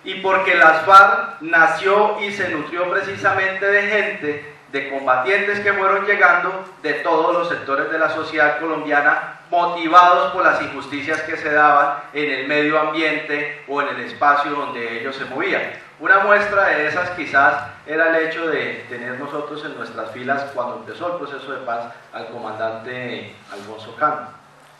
y porque las FARC nació y se nutrió precisamente de gente, de combatientes que fueron llegando de todos los sectores de la sociedad colombiana, motivados por las injusticias que se daban en el medio ambiente o en el espacio donde ellos se movían. Una muestra de esas quizás era el hecho de tener nosotros en nuestras filas, cuando empezó el proceso de paz, al comandante Alfonso Cano.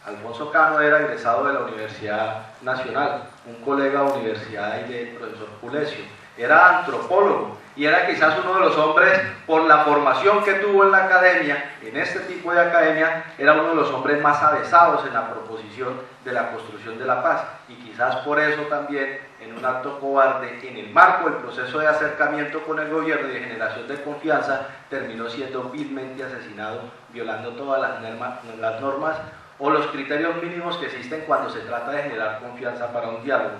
Alfonso Cano era egresado de la Universidad Nacional, un colega de universidad del profesor Pulesio. Era antropólogo y era quizás uno de los hombres, por la formación que tuvo en la academia, en este tipo de academia, era uno de los hombres más avesados en la proposición de la construcción de la paz, y quizás por eso también, en un acto cobarde, en el marco del proceso de acercamiento con el gobierno y de generación de confianza, terminó siendo vilmente asesinado, violando todas las normas o los criterios mínimos que existen cuando se trata de generar confianza para un diálogo.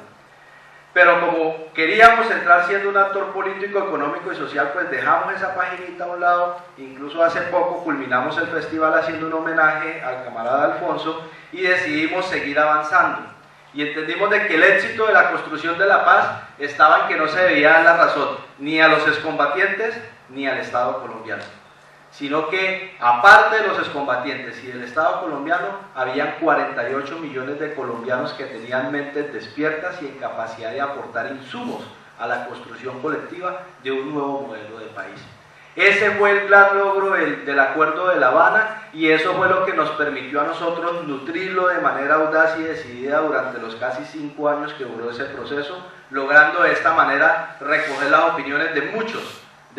Pero como queríamos entrar siendo un actor político, económico y social, pues dejamos esa paginita a un lado. Incluso hace poco culminamos el festival haciendo un homenaje al camarada Alfonso y decidimos seguir avanzando. Y entendimos de que el éxito de la construcción de la paz estaba en que no se veía la razón ni a los excombatientes ni al Estado colombiano, sino que aparte de los excombatientes y del Estado colombiano, habían 48 millones de colombianos que tenían mentes despiertas y en capacidad de aportar insumos a la construcción colectiva de un nuevo modelo de país. Ese fue el gran logro del Acuerdo de La Habana, y eso fue lo que nos permitió a nosotros nutrirlo de manera audaz y decidida durante los casi 5 años que duró ese proceso, logrando de esta manera recoger las opiniones de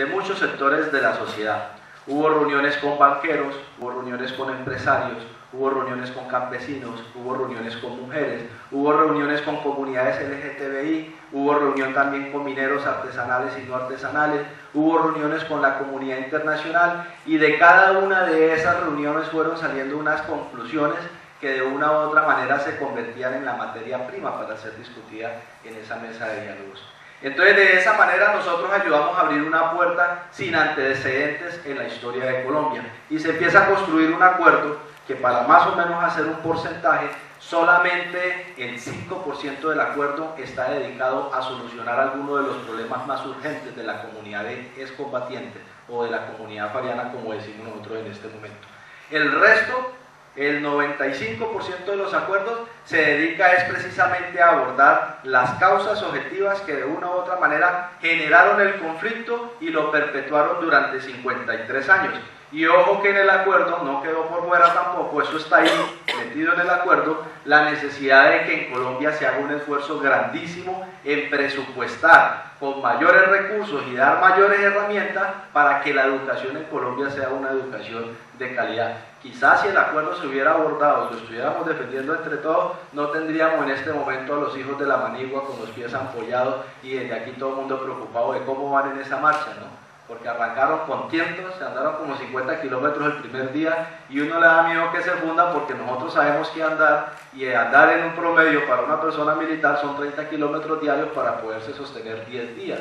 muchos sectores de la sociedad. Hubo reuniones con banqueros, hubo reuniones con empresarios, hubo reuniones con campesinos, hubo reuniones con mujeres, hubo reuniones con comunidades LGTBI, hubo reunión también con mineros artesanales y no artesanales, hubo reuniones con la comunidad internacional, y de cada una de esas reuniones fueron saliendo unas conclusiones que de una u otra manera se convertían en la materia prima para ser discutida en esa mesa de diálogos. Entonces, de esa manera nosotros ayudamos a abrir una puerta sin antecedentes en la historia de Colombia, y se empieza a construir un acuerdo que, para más o menos hacer un porcentaje, solamente el 5% del acuerdo está dedicado a solucionar algunos de los problemas más urgentes de la comunidad de excombatientes o de la comunidad fariana, como decimos nosotros en este momento. El resto, el 95% de los acuerdos, se dedica es precisamente a abordar las causas objetivas que de una u otra manera generaron el conflicto y lo perpetuaron durante 53 años. Y ojo que en el acuerdo no quedó por fuera tampoco, eso está ahí metido en el acuerdo, la necesidad de que en Colombia se haga un esfuerzo grandísimo en presupuestar con mayores recursos y dar mayores herramientas para que la educación en Colombia sea una educación de calidad. Quizás si el acuerdo se hubiera abordado y lo estuviéramos defendiendo entre todos, no tendríamos en este momento a los hijos de la manigua con los pies ampollados y desde aquí todo el mundo preocupado de cómo van en esa marcha, ¿no? Porque arrancaron contentos, se andaron como 50 kilómetros el primer día, y uno le da miedo que se funda, porque nosotros sabemos que andar en un promedio para una persona militar son 30 kilómetros diarios para poderse sostener 10 días.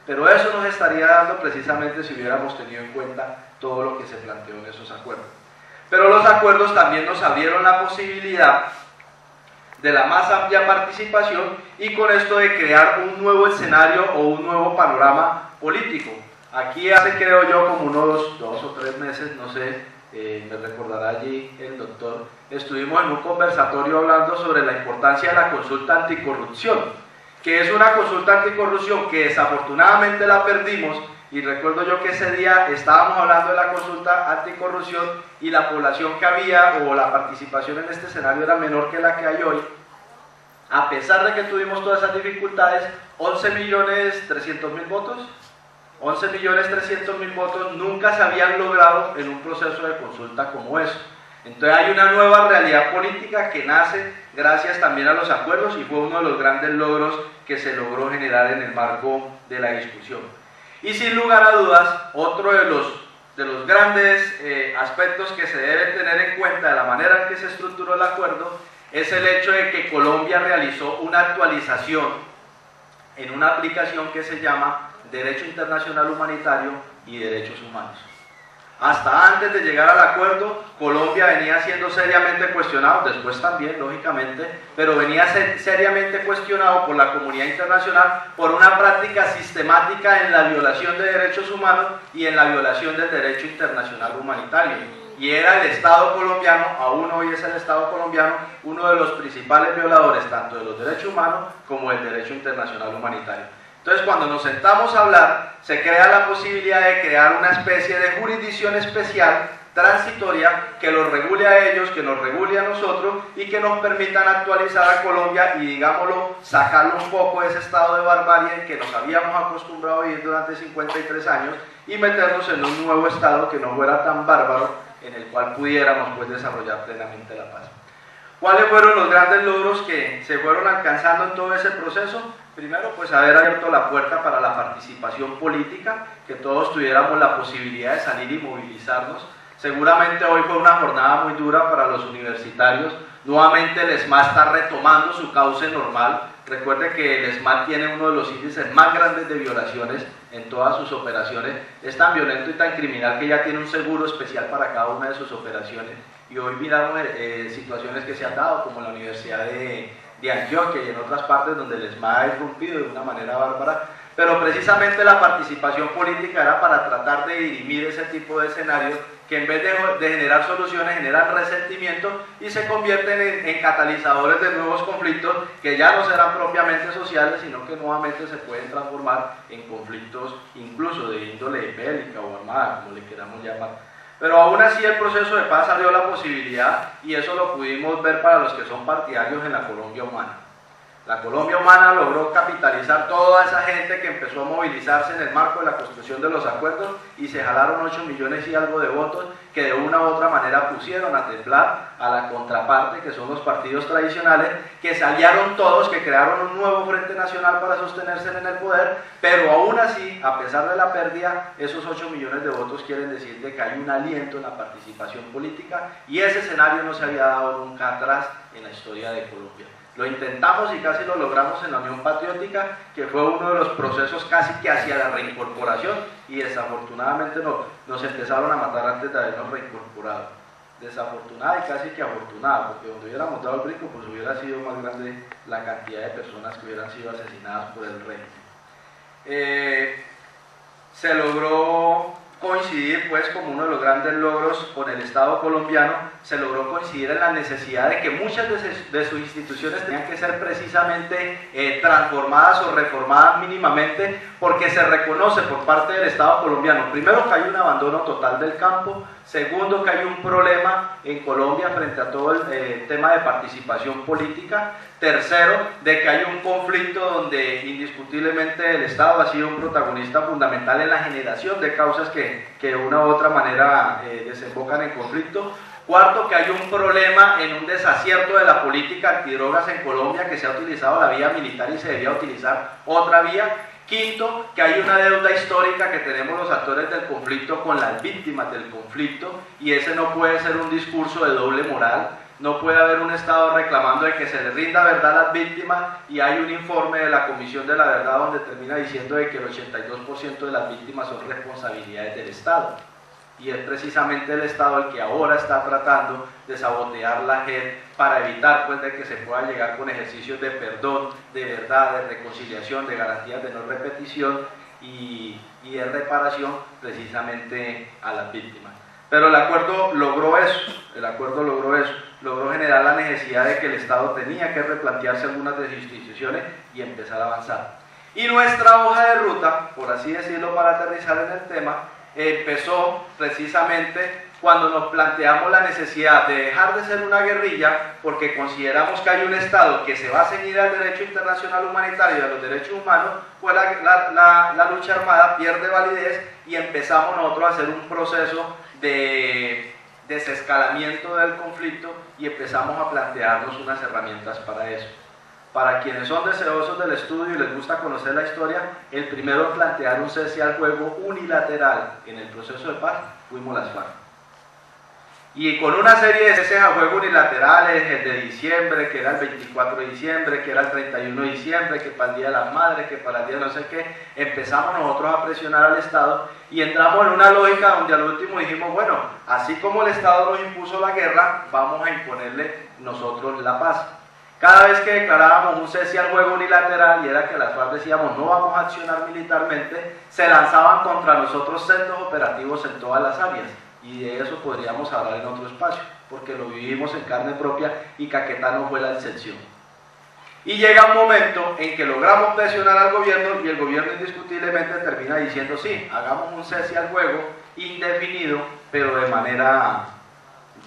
Pero eso nos estaría dando precisamente si hubiéramos tenido en cuenta todo lo que se planteó en esos acuerdos. Pero los acuerdos también nos abrieron la posibilidad de la más amplia participación, y con esto de crear un nuevo escenario o un nuevo panorama político. Aquí hace, creo yo, como unos 2 o 3 meses, no sé, me recordará allí el doctor, estuvimos en un conversatorio hablando sobre la importancia de la consulta anticorrupción, que es una consulta anticorrupción que desafortunadamente la perdimos, y recuerdo yo que ese día estábamos hablando de la consulta anticorrupción y la población que había, o la participación en este escenario, era menor que la que hay hoy. A pesar de que tuvimos todas esas dificultades, 11.300.000 votos, 11.300.000 votos nunca se habían logrado en un proceso de consulta como eso. Entonces hay una nueva realidad política que nace gracias también a los acuerdos, y fue uno de los grandes logros que se logró generar en el marco de la discusión. Y sin lugar a dudas, otro de los grandes aspectos que se deben tener en cuenta de la manera en que se estructuró el acuerdo es el hecho de que Colombia realizó una actualización en una aplicación que se llama Derecho Internacional Humanitario y Derechos Humanos. Hasta antes de llegar al acuerdo, Colombia venía siendo seriamente cuestionado, después también, lógicamente, pero venía seriamente cuestionado por la comunidad internacional por una práctica sistemática en la violación de derechos humanos y en la violación del derecho internacional humanitario. Y era el Estado colombiano, aún hoy es el Estado colombiano, uno de los principales violadores tanto de los derechos humanos como del derecho internacional humanitario. Entonces, cuando nos sentamos a hablar, se crea la posibilidad de crear una especie de jurisdicción especial, transitoria, que los regule a ellos, que nos regule a nosotros, y que nos permitan actualizar a Colombia y, digámoslo, sacarlo un poco de ese estado de barbarie en que nos habíamos acostumbrado a vivir durante 53 años, y meternos en un nuevo estado que no fuera tan bárbaro, en el cual pudiéramos pues desarrollar plenamente la paz. ¿Cuáles fueron los grandes logros que se fueron alcanzando en todo ese proceso? Primero, pues haber abierto la puerta para la participación política, que todos tuviéramos la posibilidad de salir y movilizarnos. Seguramente hoy fue una jornada muy dura para los universitarios. Nuevamente el ESMAD está retomando su cauce normal. Recuerde que el ESMAD tiene uno de los índices más grandes de violaciones en todas sus operaciones. Es tan violento y tan criminal que ya tiene un seguro especial para cada una de sus operaciones. Y hoy miramos situaciones que se han dado, como en la Universidad de Antioquia y en otras partes donde el ESMAD ha irrumpido de una manera bárbara, pero precisamente la participación política era para tratar de dirimir ese tipo de escenarios que en vez de generar soluciones generan resentimiento y se convierten en catalizadores de nuevos conflictos que ya no serán propiamente sociales, sino que nuevamente se pueden transformar en conflictos incluso de índole bélica o armada, como le queramos llamar. Pero aún así el proceso de paz abrió la posibilidad, y eso lo pudimos ver para los que son partidarios en la Colombia Humana. La Colombia Humana logró capitalizar toda esa gente que empezó a movilizarse en el marco de la construcción de los acuerdos y se jalaron 8 millones y algo de votos que de una u otra manera pusieron a temblar a la contraparte, que son los partidos tradicionales, que se aliaron todos, que crearon un nuevo frente nacional para sostenerse en el poder, pero aún así, a pesar de la pérdida, esos 8 millones de votos quieren decir de que hay un aliento en la participación política, y ese escenario no se había dado nunca atrás en la historia de Colombia. Lo intentamos y casi lo logramos en la Unión Patriótica, que fue uno de los procesos casi que hacia la reincorporación, y desafortunadamente nos empezaron a matar antes de habernos reincorporado. Desafortunada y casi que afortunada, porque donde hubiéramos dado el brinco, pues hubiera sido más grande la cantidad de personas que hubieran sido asesinadas por el régimen. Se logró coincidir, pues, como uno de los grandes logros con el Estado colombiano, se logró coincidir en la necesidad de que muchas de sus instituciones tenían que ser precisamente transformadas o reformadas mínimamente, porque se reconoce por parte del Estado colombiano, primero, que hay un abandono total del campo, segundo, que hay un problema en Colombia frente a todo el tema de participación política, tercero, de que hay un conflicto donde indiscutiblemente el Estado ha sido un protagonista fundamental en la generación de causas que de una u otra manera desembocan en conflicto. Cuarto, que hay un problema en un desacierto de la política antidrogas en Colombia, que se ha utilizado la vía militar y se debía utilizar otra vía. Quinto, que hay una deuda histórica que tenemos los actores del conflicto con las víctimas del conflicto, y ese no puede ser un discurso de doble moral. No puede haber un Estado reclamando de que se le rinda verdad a las víctimas y hay un informe de la Comisión de la Verdad donde termina diciendo de que el 82% de las víctimas son responsabilidades del Estado. Y es precisamente el Estado el que ahora está tratando de sabotear la JEP para evitar, pues, de que se pueda llegar con ejercicios de perdón, de verdad, de reconciliación, de garantías de no repetición y de reparación precisamente a las víctimas. Pero el acuerdo logró eso, logró generar la necesidad de que el Estado tenía que replantearse algunas de sus instituciones y empezar a avanzar. Y nuestra hoja de ruta, por así decirlo, para aterrizar en el tema, empezó precisamente cuando nos planteamos la necesidad de dejar de ser una guerrilla, porque consideramos que hay un Estado que se va a ceñir al derecho internacional humanitario y a los derechos humanos, pues la lucha armada pierde validez y empezamos nosotros a hacer un proceso de desescalamiento del conflicto y empezamos a plantearnos unas herramientas para eso. Para quienes son deseosos del estudio y les gusta conocer la historia, el primero en plantear un cese al fuego unilateral en el proceso de paz fuimos las FARC. Y con una serie de ceses al fuego unilaterales, el de diciembre, que era el 24 de diciembre, que era el 31 de diciembre, que para el Día de las Madres, que para el día no sé qué, empezamos nosotros a presionar al Estado y entramos en una lógica donde al último dijimos, bueno, así como el Estado nos impuso la guerra, vamos a imponerle nosotros la paz. Cada vez que declarábamos un cese al fuego unilateral, y era que las FARC decíamos no vamos a accionar militarmente, se lanzaban contra nosotros centros operativos en todas las áreas, y de eso podríamos hablar en otro espacio, porque lo vivimos en carne propia y Caquetá no fue la excepción. Y llega un momento en que logramos presionar al gobierno y el gobierno indiscutiblemente termina diciendo sí, hagamos un cese al fuego indefinido, pero de manera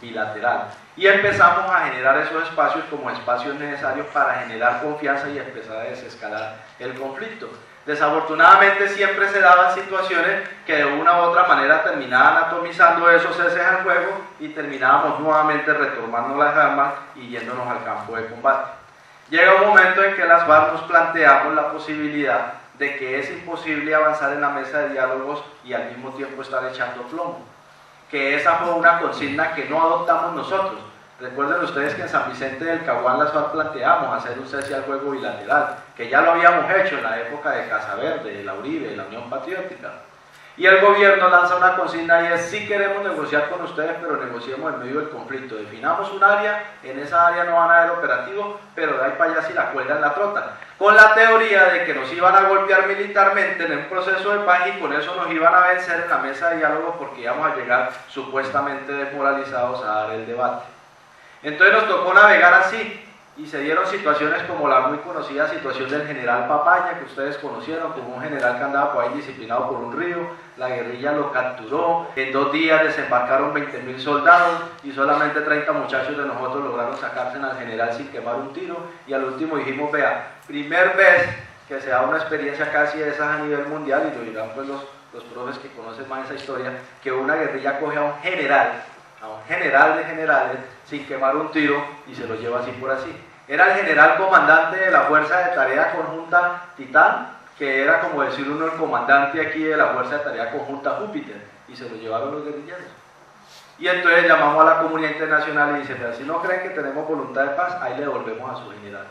bilateral. Y empezamos a generar esos espacios como espacios necesarios para generar confianza y empezar a desescalar el conflicto. Desafortunadamente siempre se daban situaciones que de una u otra manera terminaban atomizando esos ceses al fuego y terminábamos nuevamente retomando las armas y yéndonos al campo de combate. Llega un momento en que las FARC nos planteamos la posibilidad de que es imposible avanzar en la mesa de diálogos y al mismo tiempo estar echando plomo. Que esa fue una consigna que no adoptamos nosotros. Recuerden ustedes que en San Vicente del Caguán las FARC planteamos hacer un cese al fuego bilateral, que ya lo habíamos hecho en la época de Casa Verde, de la Uribe, de la Unión Patriótica. Y el gobierno lanza una consigna y es: sí queremos negociar con ustedes, pero negociemos en medio del conflicto. Definamos un área, en esa área no van a haber operativos, pero de ahí para allá si la cuelgan la trota. Con la teoría de que nos iban a golpear militarmente en un proceso de paz y con eso nos iban a vencer en la mesa de diálogo porque íbamos a llegar supuestamente desmoralizados a dar el debate. Entonces nos tocó navegar así. Y se dieron situaciones como la muy conocida situación del general Papaña, que ustedes conocieron, como un general que andaba por ahí disciplinado por un río. La guerrilla lo capturó, en 2 días desembarcaron 20.000 soldados y solamente 30 muchachos de nosotros lograron sacarse al general sin quemar un tiro. Y al último dijimos: vea, primer vez que se da una experiencia casi de esas a nivel mundial, y lo dirán pues los profes que conocen más esa historia, que una guerrilla coge a un general de generales sin quemar un tiro y se lo lleva así por así. Era el general comandante de la Fuerza de Tarea Conjunta Titán, que era como decir uno el comandante aquí de la Fuerza de Tarea Conjunta Júpiter, y se lo llevaron los guerrilleros. Y entonces llamamos a la comunidad internacional y dice: si no creen que tenemos voluntad de paz, ahí le devolvemos a su general.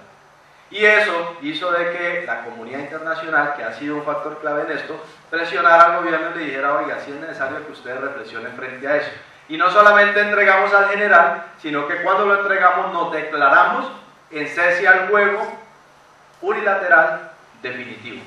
Y eso hizo de que la comunidad internacional, que ha sido un factor clave en esto, presionara al gobierno y le dijera: oiga, si es necesario que ustedes reflexionen frente a eso. Y no solamente entregamos al general, sino que cuando lo entregamos nos declaramos en cese al juego unilateral definitivo.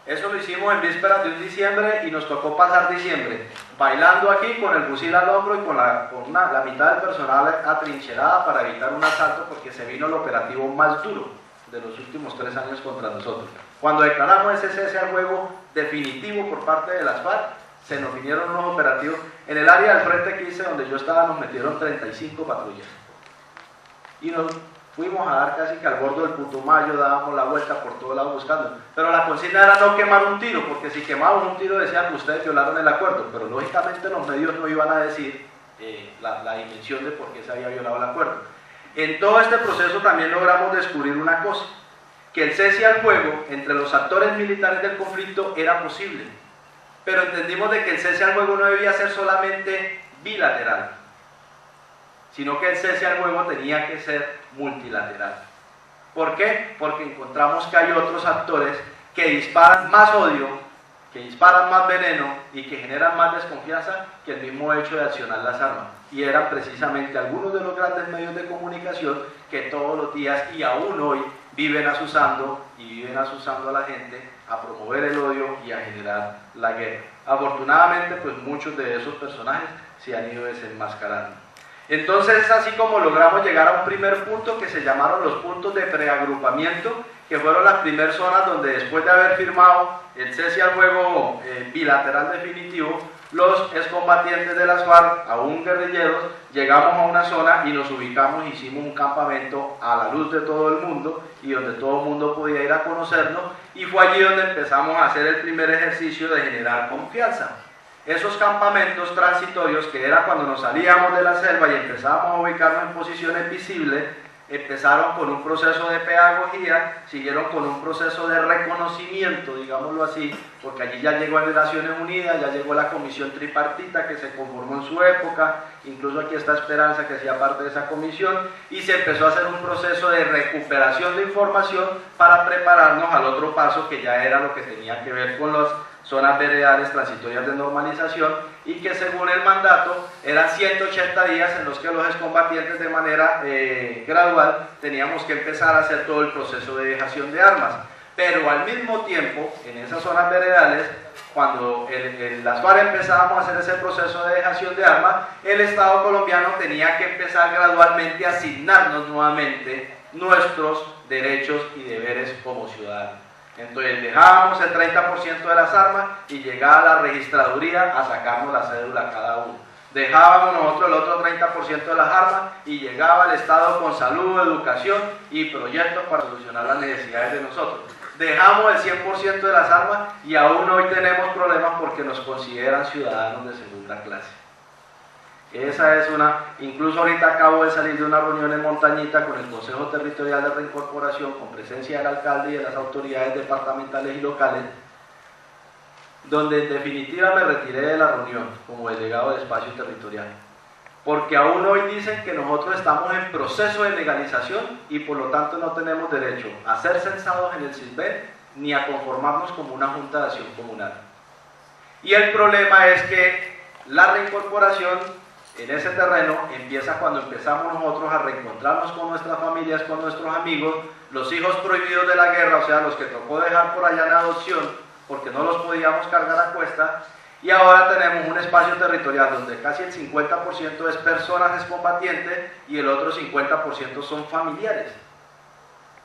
Eso lo hicimos en vísperas de un diciembre y nos tocó pasar diciembre bailando aquí con el fusil al hombro y con la mitad del personal atrincherada para evitar un asalto, porque se vino el operativo más duro de los últimos 3 años contra nosotros. Cuando declaramos ese cese al juego definitivo por parte de las FARC, se nos vinieron unos operativos. En el área del frente 15 donde yo estaba nos metieron 35 patrullas y nos fuimos a dar casi que al bordo del Putumayo, dábamos la vuelta por todos lados buscando, pero la consigna era no quemar un tiro, porque si quemaban un tiro decían que ustedes violaron el acuerdo, pero lógicamente los medios no iban a decir la dimensión de por qué se había violado el acuerdo. En todo este proceso también logramos descubrir una cosa, que el cese al fuego entre los actores militares del conflicto era posible, pero entendimos de que el cese al fuego no debía ser solamente bilateral, sino que el cese al fuego tenía que ser multilateral. ¿Por qué? Porque encontramos que hay otros actores que disparan más odio, que disparan más veneno y que generan más desconfianza que el mismo hecho de accionar las armas. Y eran precisamente algunos de los grandes medios de comunicación que todos los días y aún hoy viven asusando a la gente a promover el odio y a generar la guerra. Afortunadamente, pues muchos de esos personajes se han ido desenmascarando. Entonces es así como logramos llegar a un primer punto que se llamaron los puntos de preagrupamiento, que fueron las primeras zonas donde, después de haber firmado el cese al fuego bilateral definitivo, los excombatientes de las FARC, aún guerrilleros, llegamos a una zona y nos ubicamos, hicimos un campamento a la luz de todo el mundo y donde todo el mundo podía ir a conocernos, y fue allí donde empezamos a hacer el primer ejercicio de generar confianza. Esos campamentos transitorios, que era cuando nos salíamos de la selva y empezábamos a ubicarnos en posiciones visibles, empezaron con un proceso de pedagogía, siguieron con un proceso de reconocimiento, digámoslo así, porque allí ya llegó a Naciones Unidas, ya llegó la comisión tripartita que se conformó en su época, incluso aquí está Esperanza que hacía parte de esa comisión, y se empezó a hacer un proceso de recuperación de información para prepararnos al otro paso, que ya era lo que tenía que ver con las zonas veredales transitorias de normalización, y que según el mandato eran 180 días en los que los excombatientes de manera gradual teníamos que empezar a hacer todo el proceso de dejación de armas. Pero al mismo tiempo, en esas zonas veredales, cuando las FARC empezábamos a hacer ese proceso de dejación de armas, el Estado colombiano tenía que empezar gradualmente a asignarnos nuevamente nuestros derechos y deberes como ciudadanos. Entonces dejábamos el 30% de las armas y llegaba la registraduría a sacarnos la cédula a cada uno. Dejábamos nosotros el otro 30% de las armas y llegaba el Estado con salud, educación y proyectos para solucionar las necesidades de nosotros. Dejamos el 100% de las armas y aún hoy tenemos problemas porque nos consideran ciudadanos de segunda clase. Esa es incluso ahorita acabo de salir de una reunión en Montañita con el Consejo Territorial de Reincorporación, con presencia del alcalde y de las autoridades departamentales y locales, donde en definitiva me retiré de la reunión como delegado de espacio territorial, porque aún hoy dicen que nosotros estamos en proceso de legalización y por lo tanto no tenemos derecho a ser censados en el CISBEN ni a conformarnos como una junta de acción comunal. Y el problema es que la reincorporación en ese terreno empieza cuando empezamos nosotros a reencontrarnos con nuestras familias, con nuestros amigos, los hijos prohibidos de la guerra, o sea, los que tocó dejar por allá en adopción, porque no los podíamos cargar a cuesta, y ahora tenemos un espacio territorial donde casi el 50% es personas excombatientes y el otro 50% son familiares,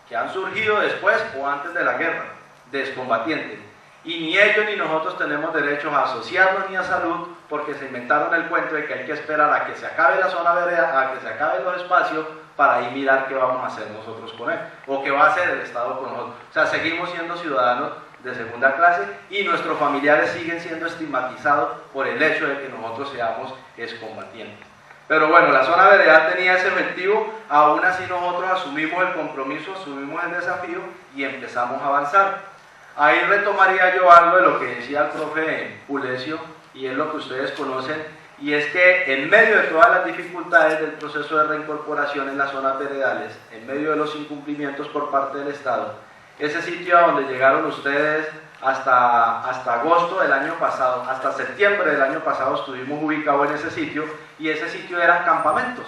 que han surgido después o antes de la guerra, de excombatientes. Y ni ellos ni nosotros tenemos derechos a asociarnos ni a salud, porque se inventaron el cuento de que hay que esperar a que se acabe la zona veredal, a que se acaben los espacios, para ahí mirar qué vamos a hacer nosotros con él, o qué va a hacer el Estado con nosotros. O sea, seguimos siendo ciudadanos de segunda clase y nuestros familiares siguen siendo estigmatizados por el hecho de que nosotros seamos excombatientes. Pero bueno, la zona veredal tenía ese objetivo, aún así nosotros asumimos el compromiso, asumimos el desafío y empezamos a avanzar. Ahí retomaría yo algo de lo que decía el profe Pulesio, y es lo que ustedes conocen, y es que en medio de todas las dificultades del proceso de reincorporación en las zonas veredales, en medio de los incumplimientos por parte del Estado, ese sitio a donde llegaron ustedes hasta agosto del año pasado, hasta septiembre del año pasado estuvimos ubicados en ese sitio, y ese sitio eran campamentos.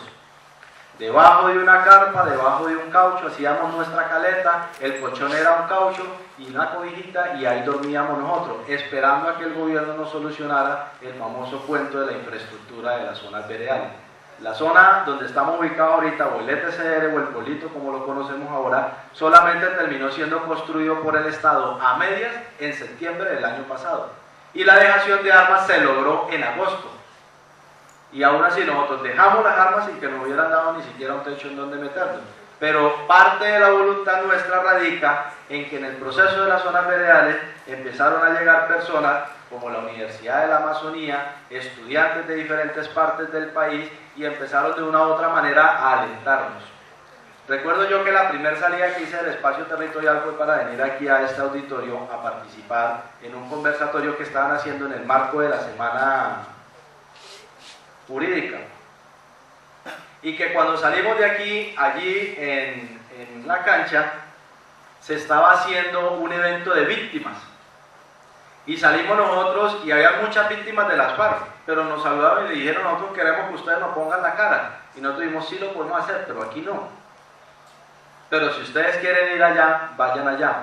Debajo de una carpa, debajo de un caucho, hacíamos nuestra caleta, el colchón era un caucho y una cobijita, y ahí dormíamos nosotros, esperando a que el gobierno nos solucionara el famoso cuento de la infraestructura de las zonas veredales. La zona donde estamos ubicados ahorita, o el ETCR o el Polito, como lo conocemos ahora, solamente terminó siendo construido por el Estado a medias en septiembre del año pasado. Y la dejación de armas se logró en agosto. Y aún así nosotros dejamos las armas sin que nos hubieran dado ni siquiera un techo en donde meternos. Pero parte de la voluntad nuestra radica en que en el proceso de las zonas veredales empezaron a llegar personas como la Universidad de la Amazonía, estudiantes de diferentes partes del país, y empezaron de una u otra manera a alentarnos. Recuerdo yo que la primera salida que hice del espacio territorial fue para venir aquí a este auditorio a participar en un conversatorio que estaban haciendo en el marco de la Semana Jurídica, y que cuando salimos de aquí, allí en la cancha, se estaba haciendo un evento de víctimas, y salimos nosotros y había muchas víctimas de las FARC, pero nos saludaron y le dijeron: nosotros queremos que ustedes nos pongan la cara, y nosotros dijimos: sí, lo podemos hacer, pero aquí no, pero si ustedes quieren ir allá, vayan allá.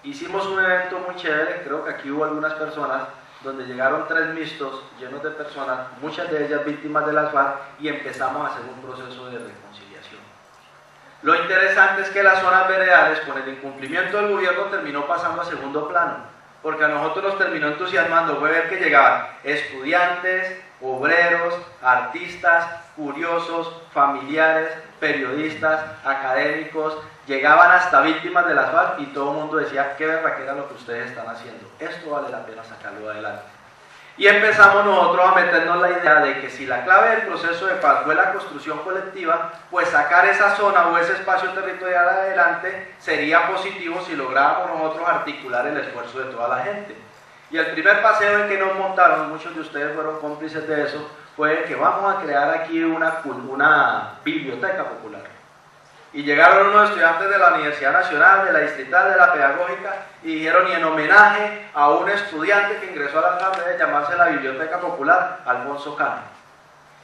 Hicimos un evento muy chévere, creo que aquí hubo algunas personas, donde llegaron 3 mixtos llenos de personas, muchas de ellas víctimas de las FARC, y empezamos a hacer un proceso de reconciliación. Lo interesante es que las zonas veredales, con el incumplimiento del gobierno, terminó pasando a segundo plano, porque a nosotros nos terminó entusiasmando fue ver que llegaban estudiantes, obreros, artistas, curiosos, familiares, periodistas, académicos, llegaban hasta víctimas de las FARC, y todo el mundo decía: qué berraquera lo que ustedes están haciendo, esto vale la pena sacarlo adelante. Y empezamos nosotros a meternos la idea de que si la clave del proceso de paz fue la construcción colectiva, pues sacar esa zona o ese espacio territorial adelante sería positivo si lográbamos nosotros articular el esfuerzo de toda la gente. Y el primer paseo en que nos montaron, muchos de ustedes fueron cómplices de eso, fue que vamos a crear aquí una biblioteca popular. Y llegaron unos estudiantes de la Universidad Nacional, de la Distrital, de la Pedagógica, y dijeron: y en homenaje a un estudiante que ingresó a la UNAM, debe llamarse la Biblioteca Popular Alfonso Cano.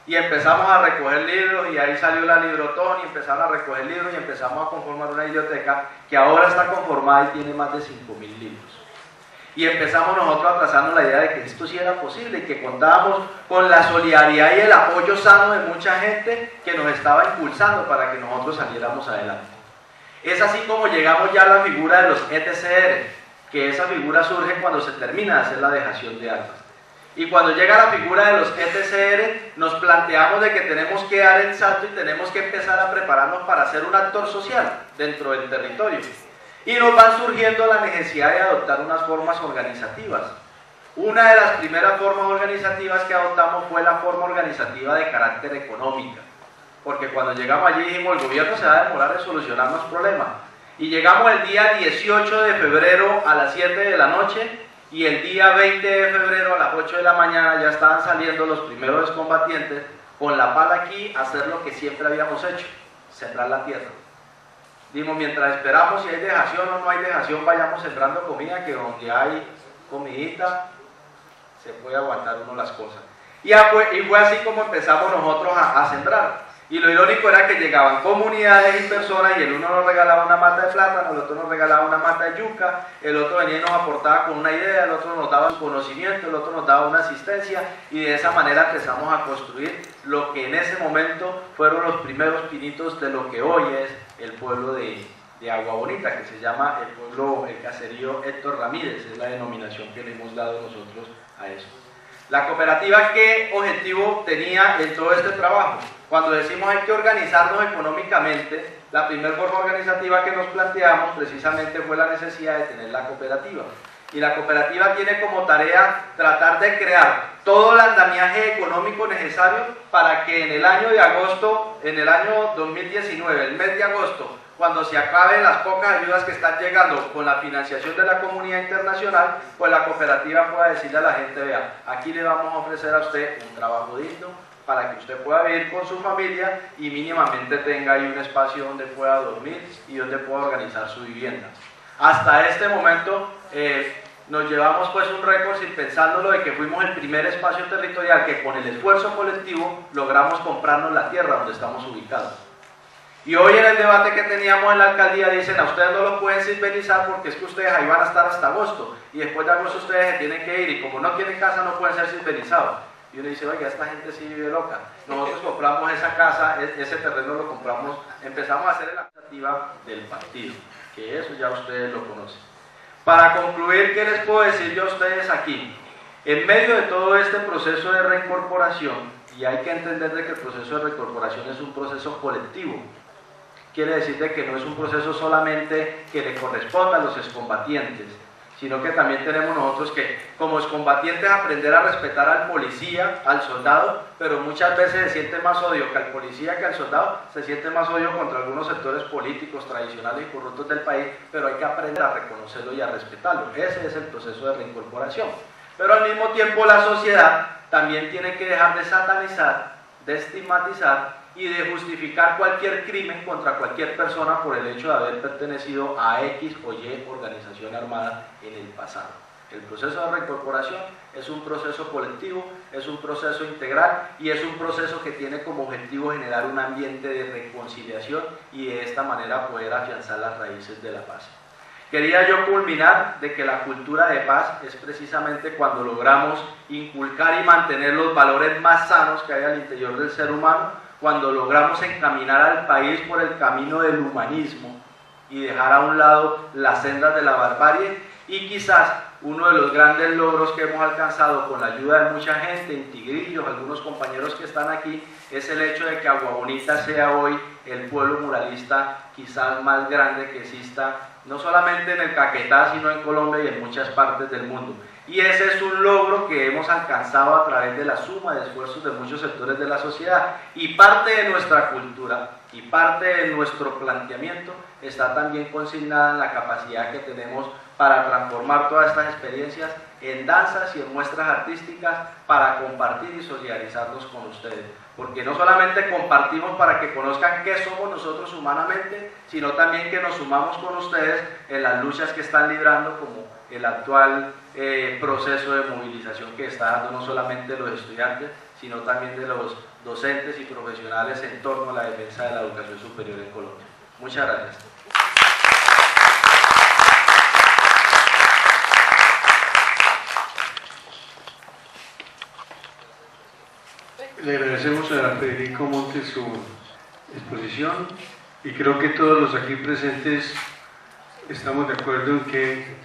Y empezamos a recoger libros, y ahí salió la librotón, y empezaron a recoger libros, y empezamos a conformar una biblioteca que ahora está conformada y tiene más de 5.000 libros. Y empezamos nosotros a trazarnos la idea de que esto sí era posible, y que contábamos con la solidaridad y el apoyo sano de mucha gente que nos estaba impulsando para que nosotros saliéramos adelante. Es así como llegamos ya a la figura de los ETCR, que esa figura surge cuando se termina de hacer la dejación de armas. Y cuando llega la figura de los ETCR, nos planteamos de que tenemos que dar el salto y tenemos que empezar a prepararnos para ser un actor social dentro del territorio. Y nos van surgiendo la necesidad de adoptar unas formas organizativas. Una de las primeras formas organizativas que adoptamos fue la forma organizativa de carácter económica, porque cuando llegamos allí dijimos: el gobierno se va a demorar en solucionar los problemas. Y llegamos el día 18 de febrero a las 7 de la noche, y el día 20 de febrero a las 8 de la mañana ya estaban saliendo los primeros excombatientes con la pala aquí a hacer lo que siempre habíamos hecho: sembrar la tierra. Dimos: mientras esperamos si hay dejación o no hay dejación, vayamos sembrando comida, que donde hay comidita se puede aguantar uno las cosas. Y fue así como empezamos nosotros a sembrar. Y lo irónico era que llegaban comunidades y personas y el uno nos regalaba una mata de plátano, el otro nos regalaba una mata de yuca, el otro venía y nos aportaba con una idea, el otro nos daba su conocimiento, el otro nos daba una asistencia, y de esa manera empezamos a construir lo que en ese momento fueron los primeros pinitos de lo que hoy es el pueblo de Agua Bonita, que se llama el caserío Héctor Ramírez, es la denominación que le hemos dado nosotros a eso. La cooperativa, ¿qué objetivo tenía en todo este trabajo? Cuando decimos hay que organizarnos económicamente, la primera forma organizativa que nos planteamos precisamente fue la necesidad de tener la cooperativa. Y la cooperativa tiene como tarea tratar de crear todo el andamiaje económico necesario para que en el año de agosto, en el año 2019, el mes de agosto, cuando se acaben las pocas ayudas que están llegando con la financiación de la comunidad internacional, pues la cooperativa pueda decirle a la gente, vea, aquí le vamos a ofrecer a usted un trabajo digno para que usted pueda vivir con su familia y mínimamente tenga ahí un espacio donde pueda dormir y donde pueda organizar su vivienda. Hasta este momento nos llevamos pues un récord, sin pensándolo, de que fuimos el primer espacio territorial que con el esfuerzo colectivo logramos comprarnos la tierra donde estamos ubicados. Y hoy en el debate que teníamos en la alcaldía dicen, a ustedes no lo pueden silvenizar porque es que ustedes ahí van a estar hasta agosto y después de agosto ustedes se tienen que ir y como no tienen casa no pueden ser silvenizados. Y uno dice, oiga, esta gente sí vive loca. Nosotros compramos esa casa, ese terreno lo compramos, empezamos a hacer la iniciativa del partido, que eso ya ustedes lo conocen. Para concluir, ¿qué les puedo decir yo a ustedes aquí? En medio de todo este proceso de reincorporación, y hay que entender de que el proceso de reincorporación es un proceso colectivo, quiere decir de que no es un proceso solamente que le corresponda a los excombatientes, sino que también tenemos nosotros que, como excombatientes, aprender a respetar al policía, al soldado, pero muchas veces se siente más odio que al policía que al soldado, se siente más odio contra algunos sectores políticos tradicionales y corruptos del país, pero hay que aprender a reconocerlo y a respetarlo. Ese es el proceso de reincorporación. Pero al mismo tiempo la sociedad también tiene que dejar de satanizar, de estigmatizar y de justificar cualquier crimen contra cualquier persona por el hecho de haber pertenecido a X o Y organización armada en el pasado. El proceso de reincorporación es un proceso colectivo, es un proceso integral y es un proceso que tiene como objetivo generar un ambiente de reconciliación y de esta manera poder afianzar las raíces de la paz. Quería yo culminar de que la cultura de paz es precisamente cuando logramos inculcar y mantener los valores más sanos que hay al interior del ser humano, cuando logramos encaminar al país por el camino del humanismo y dejar a un lado las sendas de la barbarie, y quizás uno de los grandes logros que hemos alcanzado con la ayuda de mucha gente, en Tigrillos, algunos compañeros que están aquí, es el hecho de que Agua Bonita sea hoy el pueblo muralista quizás más grande que exista, no solamente en el Caquetá, sino en Colombia y en muchas partes del mundo. Y ese es un logro que hemos alcanzado a través de la suma de esfuerzos de muchos sectores de la sociedad. Y parte de nuestra cultura y parte de nuestro planteamiento está también consignada en la capacidad que tenemos para transformar todas estas experiencias en danzas y en muestras artísticas para compartir y solidarizarnos con ustedes. Porque no solamente compartimos para que conozcan qué somos nosotros humanamente, sino también que nos sumamos con ustedes en las luchas que están librando, como el actual proceso de movilización que está dando no solamente los estudiantes, sino también de los docentes y profesionales en torno a la defensa de la educación superior en Colombia. Muchas gracias. Le agradecemos a Federico Montes su exposición y creo que todos los aquí presentes estamos de acuerdo en que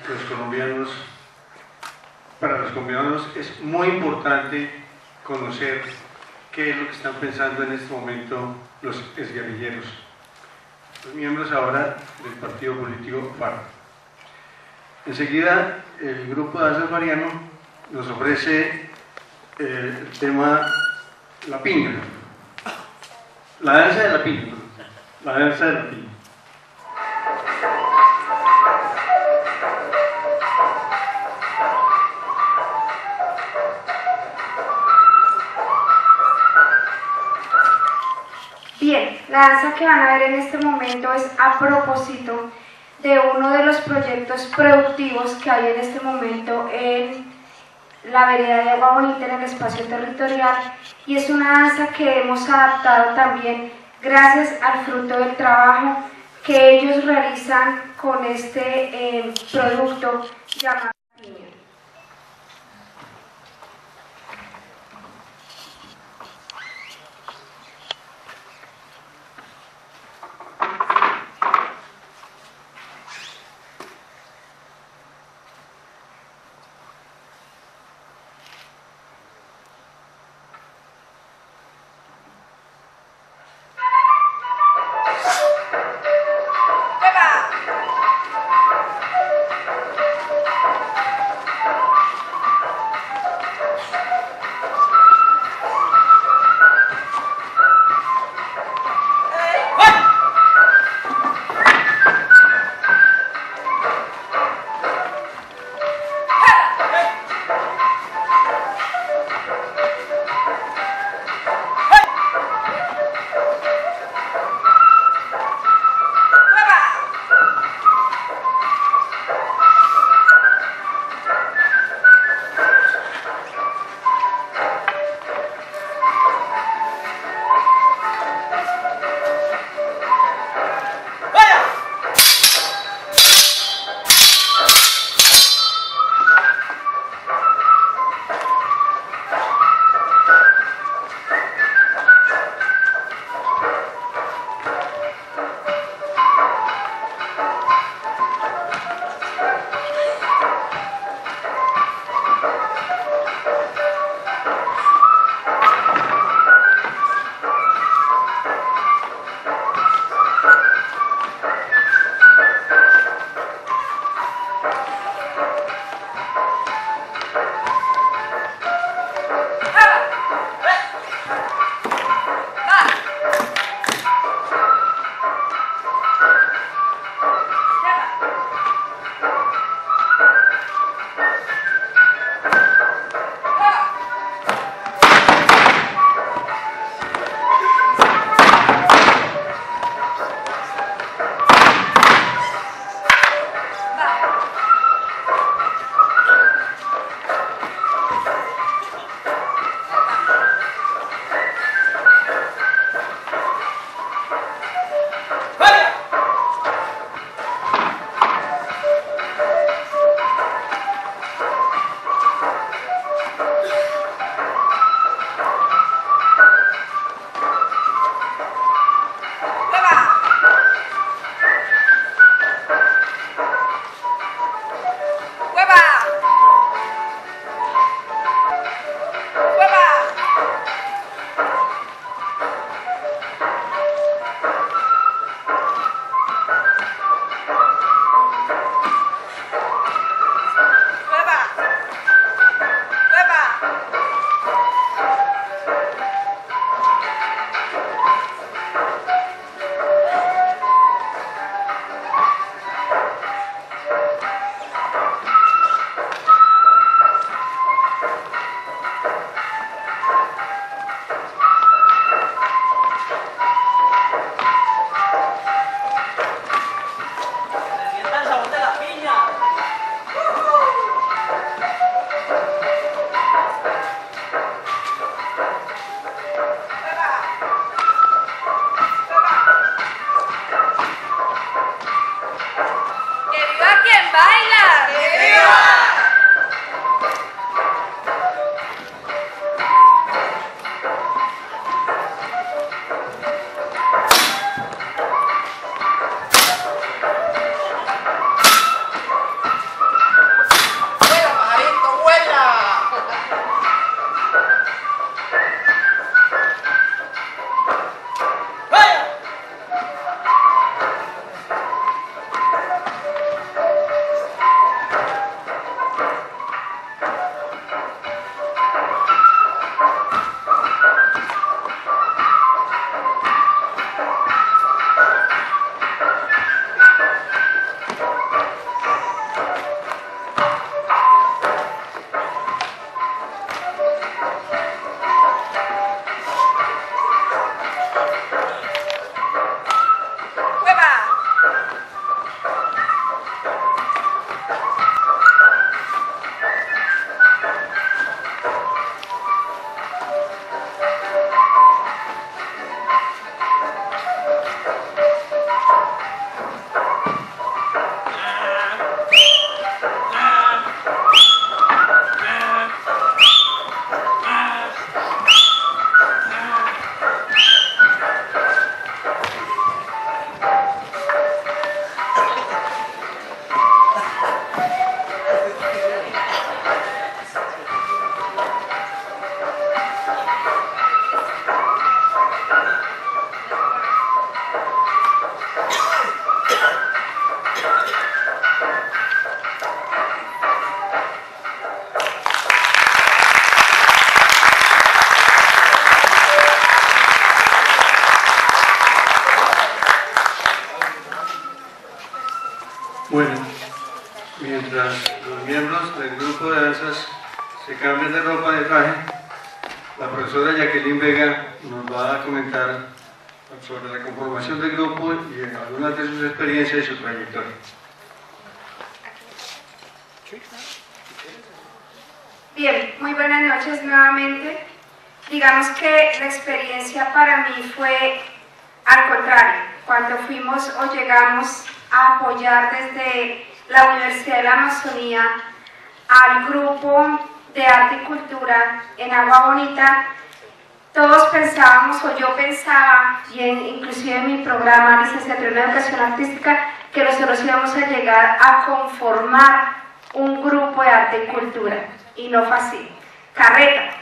para los colombianos es muy importante conocer qué es lo que están pensando en este momento los exguerrilleros, los miembros ahora del partido político FARC. Enseguida el grupo de danza fariano nos ofrece el tema La Piña, la danza de la piña, la danza de la piña. Bien, la danza que van a ver en este momento es a propósito de uno de los proyectos productivos que hay en este momento en la vereda de Agua Bonita en el espacio territorial, y es una danza que hemos adaptado también gracias al fruto del trabajo que ellos realizan con este producto llamado piña. Bueno, mientras los miembros del grupo de danzas se cambian de ropa de traje, la profesora Jacqueline Vega nos va a comentar sobre la conformación del grupo y algunas de sus experiencias y su trayectoria. Bien, muy buenas noches nuevamente. Digamos que la experiencia para mí fue al contrario, cuando fuimos o llegamos a apoyar desde la Universidad de la Amazonía al grupo de arte y cultura en Agua Bonita, todos pensábamos, o yo pensaba, y inclusive en mi programa Licenciatura en Educación Artística, que nosotros íbamos a llegar a conformar un grupo de arte y cultura, y no fue así. Carreta.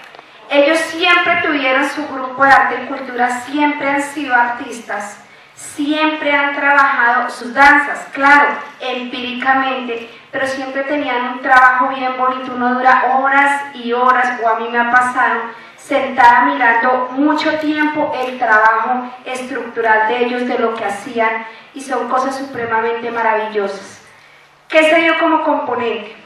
Ellos siempre tuvieron su grupo de arte y cultura, siempre han sido artistas, siempre han trabajado sus danzas, claro, empíricamente, pero siempre tenían un trabajo bien bonito. Uno dura horas y horas, o a mí me ha pasado, sentada mirando mucho tiempo el trabajo estructural de ellos, de lo que hacían, y son cosas supremamente maravillosas. ¿Qué se dio como componente?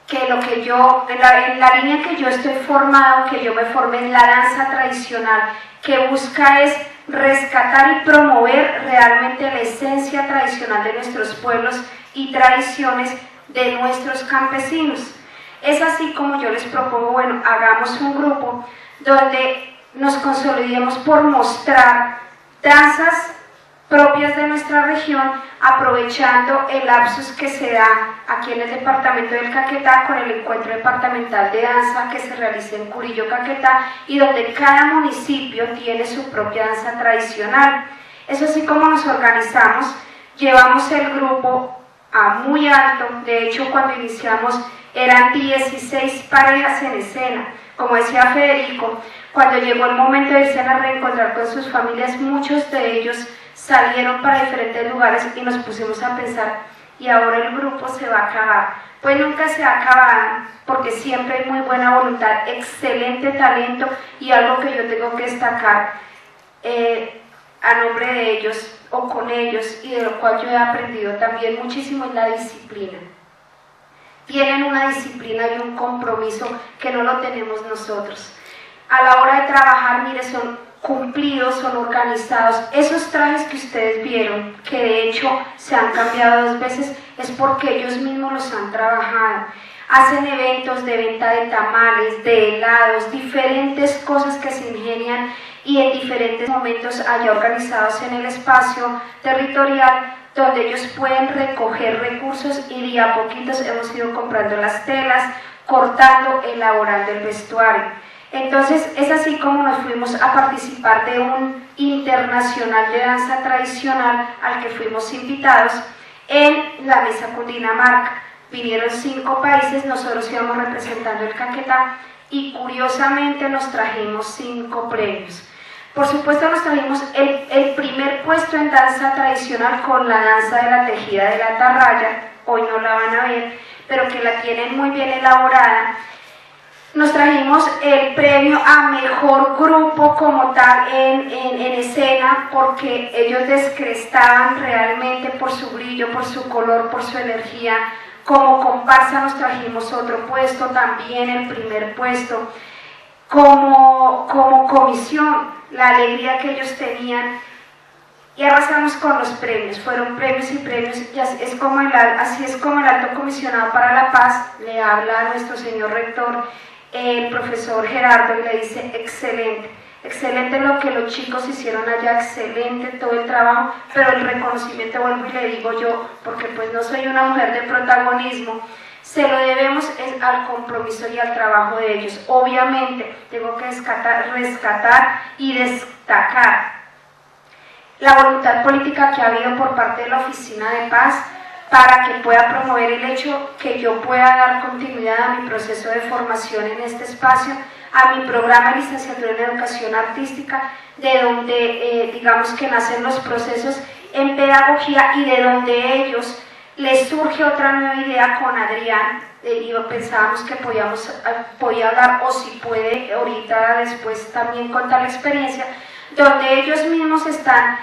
Que lo que yo, en la línea en que yo estoy formado, que yo me formé en la danza tradicional, que busca es rescatar y promover realmente la esencia tradicional de nuestros pueblos y tradiciones de nuestros campesinos. Es así como yo les propongo, bueno, hagamos un grupo donde nos consolidemos por mostrar danzas propias de nuestra región, aprovechando el lapsus que se da aquí en el departamento del Caquetá con el encuentro departamental de danza que se realiza en Curillo, Caquetá, y donde cada municipio tiene su propia danza tradicional. Es así como nos organizamos, llevamos el grupo a muy alto. De hecho, cuando iniciamos eran 16 parejas en escena. Como decía Federico, cuando llegó el momento de irse a reencontrar con sus familias, muchos de ellos salieron para diferentes lugares y nos pusimos a pensar, ¿y ahora el grupo se va a acabar? Pues nunca se ha acabado, porque siempre hay muy buena voluntad, excelente talento, y algo que yo tengo que destacar a nombre de ellos o con ellos, y de lo cual yo he aprendido también muchísimo, es la disciplina. Tienen una disciplina y un compromiso que no lo tenemos nosotros. A la hora de trabajar, mire, son cumplidos, son organizados. Esos trajes que ustedes vieron, que de hecho se han cambiado 2 veces, es porque ellos mismos los han trabajado. Hacen eventos de venta de tamales, de helados, diferentes cosas que se ingenian, y en diferentes momentos allá organizados en el espacio territorial, donde ellos pueden recoger recursos, y de a poquitos hemos ido comprando las telas, cortando, elaborando el vestuario. Entonces es así como nos fuimos a participar de un internacional de danza tradicional al que fuimos invitados en la mesa Cundinamarca. Vinieron 5 países, nosotros íbamos representando el Caquetá, y curiosamente nos trajimos 5 premios. Por supuesto nos trajimos el primer puesto en danza tradicional con la danza de la tejida de la atarraya, hoy no la van a ver, pero que la tienen muy bien elaborada. Nos trajimos el premio a mejor grupo como tal en escena, porque ellos descrestaban realmente por su brillo, por su color, por su energía. Como comparsa nos trajimos otro puesto, también el primer puesto. Como comisión, la alegría que ellos tenían, y arrasamos con los premios. Fueron premios y premios, y así es como el Alto Comisionado para la Paz le habla a nuestro señor rector, el profesor Gerardo, y le dice: excelente, excelente lo que los chicos hicieron allá, excelente todo el trabajo, pero el reconocimiento, vuelvo y le digo yo, porque pues no soy una mujer de protagonismo, se lo debemos al compromiso y al trabajo de ellos. Obviamente tengo que rescatar y destacar la voluntad política que ha habido por parte de la Oficina de Paz, para que pueda promover el hecho que yo pueda dar continuidad a mi proceso de formación en este espacio, a mi programa de licenciatura en Educación Artística, de donde digamos que nacen los procesos en pedagogía, y de donde ellos les surge otra nueva idea con Adrián, y pensábamos que podía hablar, o si puede ahorita después también contar la experiencia, donde ellos mismos están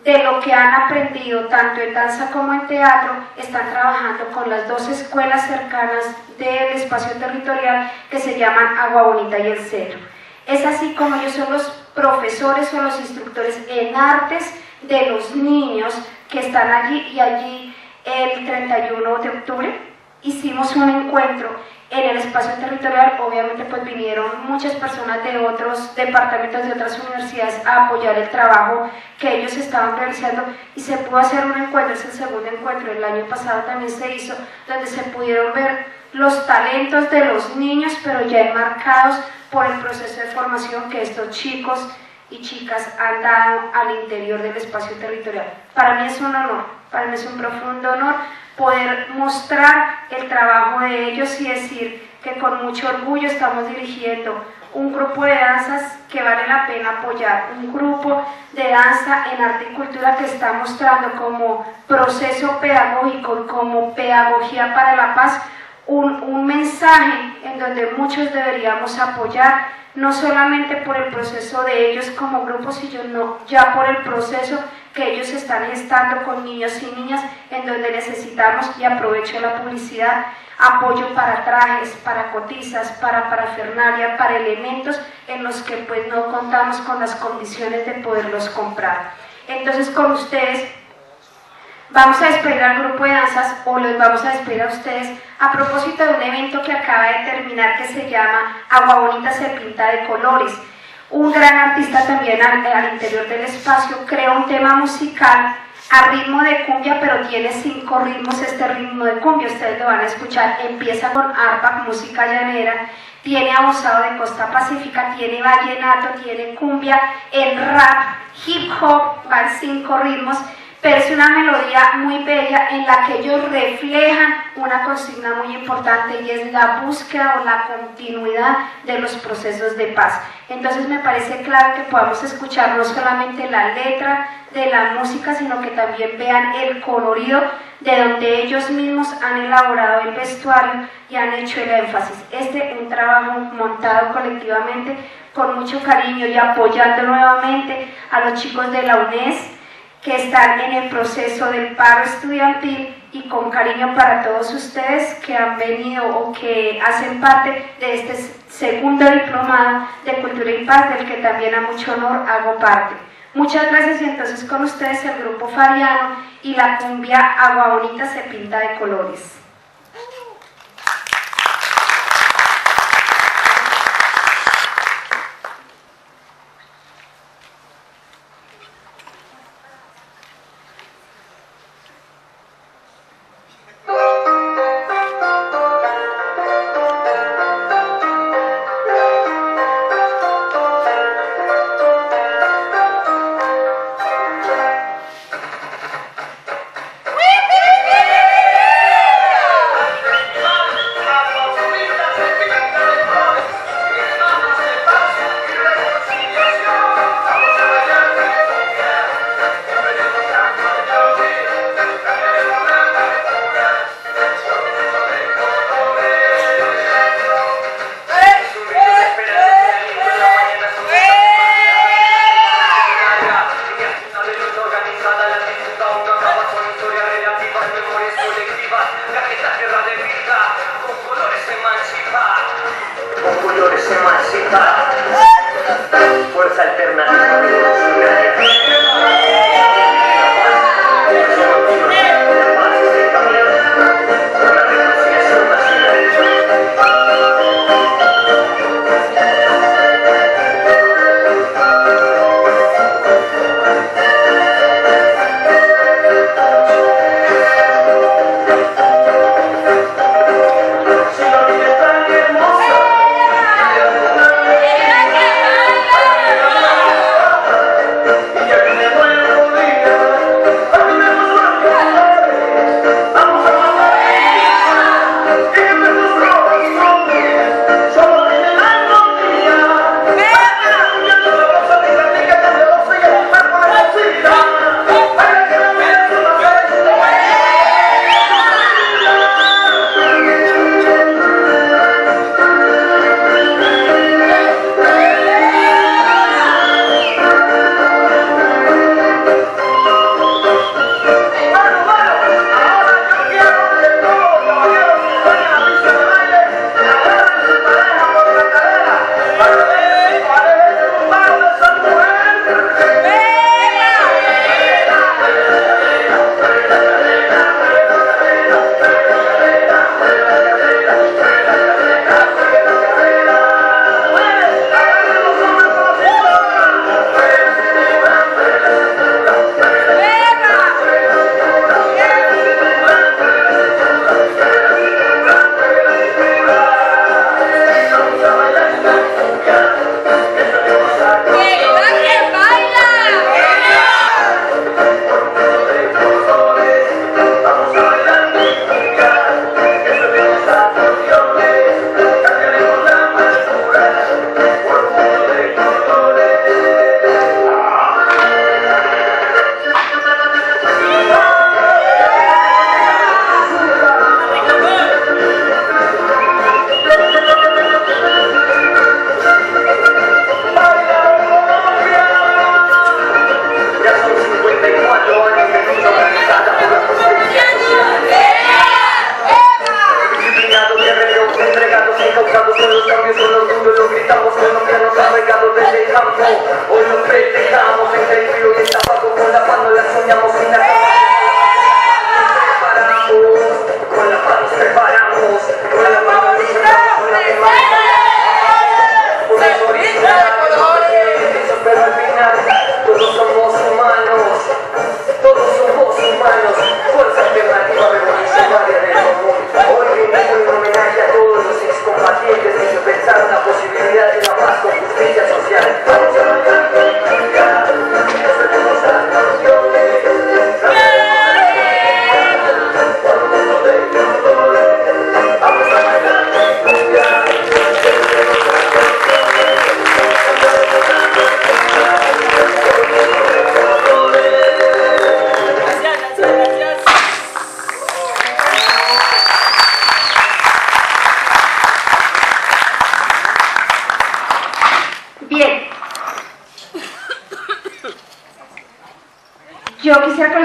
de lo que han aprendido tanto en danza como en teatro, están trabajando con las dos escuelas cercanas del espacio territorial que se llaman Agua Bonita y El Cedro. Es así como ellos son los profesores o los instructores en artes de los niños que están allí, y allí el 31 de octubre hicimos un encuentro en el espacio territorial. Obviamente pues vinieron muchas personas de otros departamentos, de otras universidades a apoyar el trabajo que ellos estaban realizando, y se pudo hacer un encuentro, es el segundo encuentro, el año pasado también se hizo, donde se pudieron ver los talentos de los niños, pero ya enmarcados por el proceso de formación que estos chicos y chicas han dado al interior del espacio territorial. Para mí es un honor, para mí es un profundo honor poder mostrar el trabajo de ellos y decir que con mucho orgullo estamos dirigiendo un grupo de danzas que vale la pena apoyar, un grupo de danza en arte y cultura que está mostrando como proceso pedagógico, como pedagogía para la paz, un mensaje en donde muchos deberíamos apoyar, no solamente por el proceso de ellos como grupo, sino ya por el proceso que ellos están gestando con niños y niñas, en donde necesitamos, y aprovecho la publicidad, apoyo para trajes, para cotizas, para parafernalia, para elementos en los que pues no contamos con las condiciones de poderlos comprar. Entonces con ustedes vamos a despedir al grupo de danzas, o los vamos a despedir a ustedes a propósito de un evento que acaba de terminar que se llama Agua Bonita se pinta de colores. Un gran artista también al interior del espacio creó un tema musical a ritmo de cumbia, pero tiene 5 ritmos este ritmo de cumbia, ustedes lo van a escuchar. Empieza con arpa, música llanera, tiene abusado de costa pacífica, tiene vallenato, tiene cumbia, el rap, hip hop, van 5 ritmos, pero es una melodía muy bella en la que ellos reflejan una consigna muy importante, y es la búsqueda o la continuidad de los procesos de paz. Entonces me parece clave que podamos escuchar no solamente la letra de la música, sino que también vean el colorido de donde ellos mismos han elaborado el vestuario y han hecho el énfasis. Un trabajo montado colectivamente con mucho cariño, y apoyando nuevamente a los chicos de la UNES que están en el proceso del paro estudiantil, y con cariño para todos ustedes que han venido o que hacen parte de este segundo diplomado de Cultura y Paz, del que también a mucho honor hago parte. Muchas gracias, y entonces con ustedes el grupo Fariano y la cumbia Agua Bonita se pinta de colores.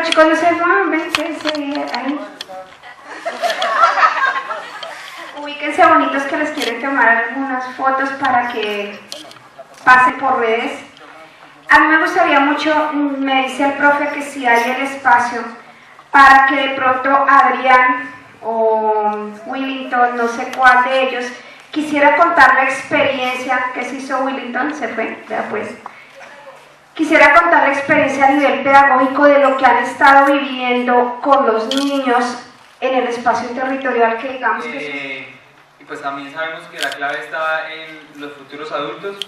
los chicos no se van, ven, ahí. Ubíquense bonitos que les quieren tomar algunas fotos para que pasen por redes. A mí me gustaría mucho, me dice el profe, que si hay el espacio para que de pronto Adrián o Willington, no sé cuál de ellos, quisiera contar la experiencia que se hizo. Willington, se fue, ya pues. Quisiera contar la experiencia a nivel pedagógico de lo que han estado viviendo con los niños en el espacio territorial que digamos que... Y pues también sabemos que la clave está en los futuros adultos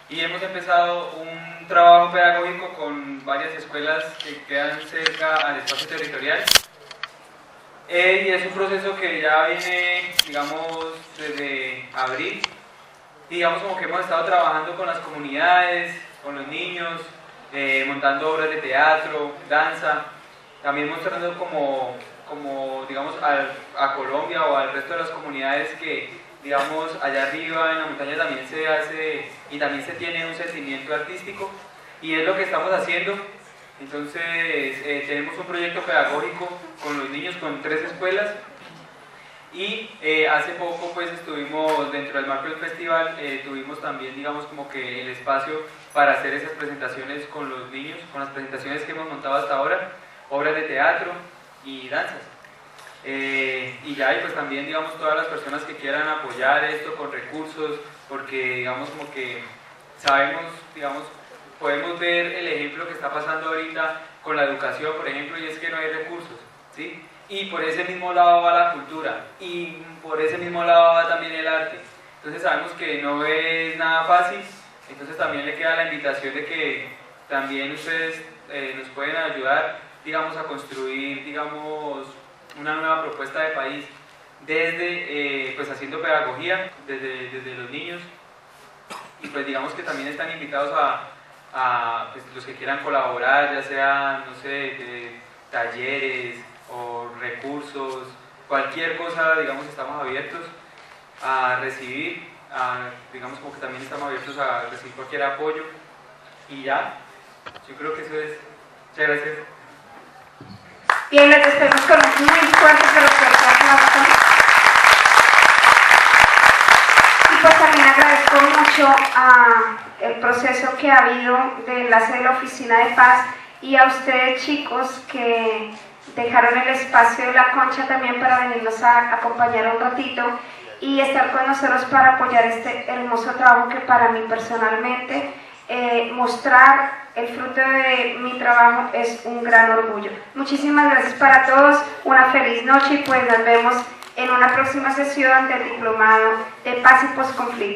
y hemos empezado un trabajo pedagógico con varias escuelas que quedan cerca al espacio territorial. Y es un proceso que ya viene, digamos, desde abril. Y digamos como que hemos estado trabajando con las comunidades, con los niños, montando obras de teatro, danza, también mostrando como digamos, a Colombia o al resto de las comunidades que, digamos, allá arriba en la montaña también se hace y también se tiene un sentimiento artístico, y es lo que estamos haciendo. Entonces tenemos un proyecto pedagógico con los niños, con 3 escuelas, y hace poco pues estuvimos dentro del marco del festival, tuvimos también, digamos, como que el espacio para hacer esas presentaciones con los niños, con las presentaciones que hemos montado hasta ahora, obras de teatro y danzas. Y ya, y pues también, digamos, todas las personas que quieran apoyar esto con recursos, porque, digamos, como que sabemos, digamos, podemos ver el ejemplo que está pasando ahorita con la educación, por ejemplo, y es que no hay recursos, ¿sí? Y por ese mismo lado va la cultura, y por ese mismo lado va también el arte. Entonces sabemos que no es nada fácil, entonces también le queda la invitación de que también ustedes nos pueden ayudar, digamos, a construir, digamos, una nueva propuesta de país desde, pues haciendo pedagogía desde los niños, y pues digamos que también están invitados a pues, los que quieran colaborar, ya sea, no sé, de talleres o recursos, cualquier cosa, digamos, estamos abiertos a recibir, digamos, como que también estamos abiertos a recibir cualquier apoyo, y ya, yo creo que eso es. Muchas gracias. Bien, les despedimos con un muy fuerte pero fuerte aplauso. Y pues también agradezco mucho el proceso que ha habido de enlace de la Oficina de Paz, y a ustedes, chicos, que dejaron el espacio de la Concha también para venirnos a acompañar un ratito y estar con nosotros para apoyar este hermoso trabajo que para mí personalmente, mostrar el fruto de mi trabajo es un gran orgullo. Muchísimas gracias para todos, una feliz noche, y pues nos vemos en una próxima sesión del Diplomado de Paz y Postconflicto.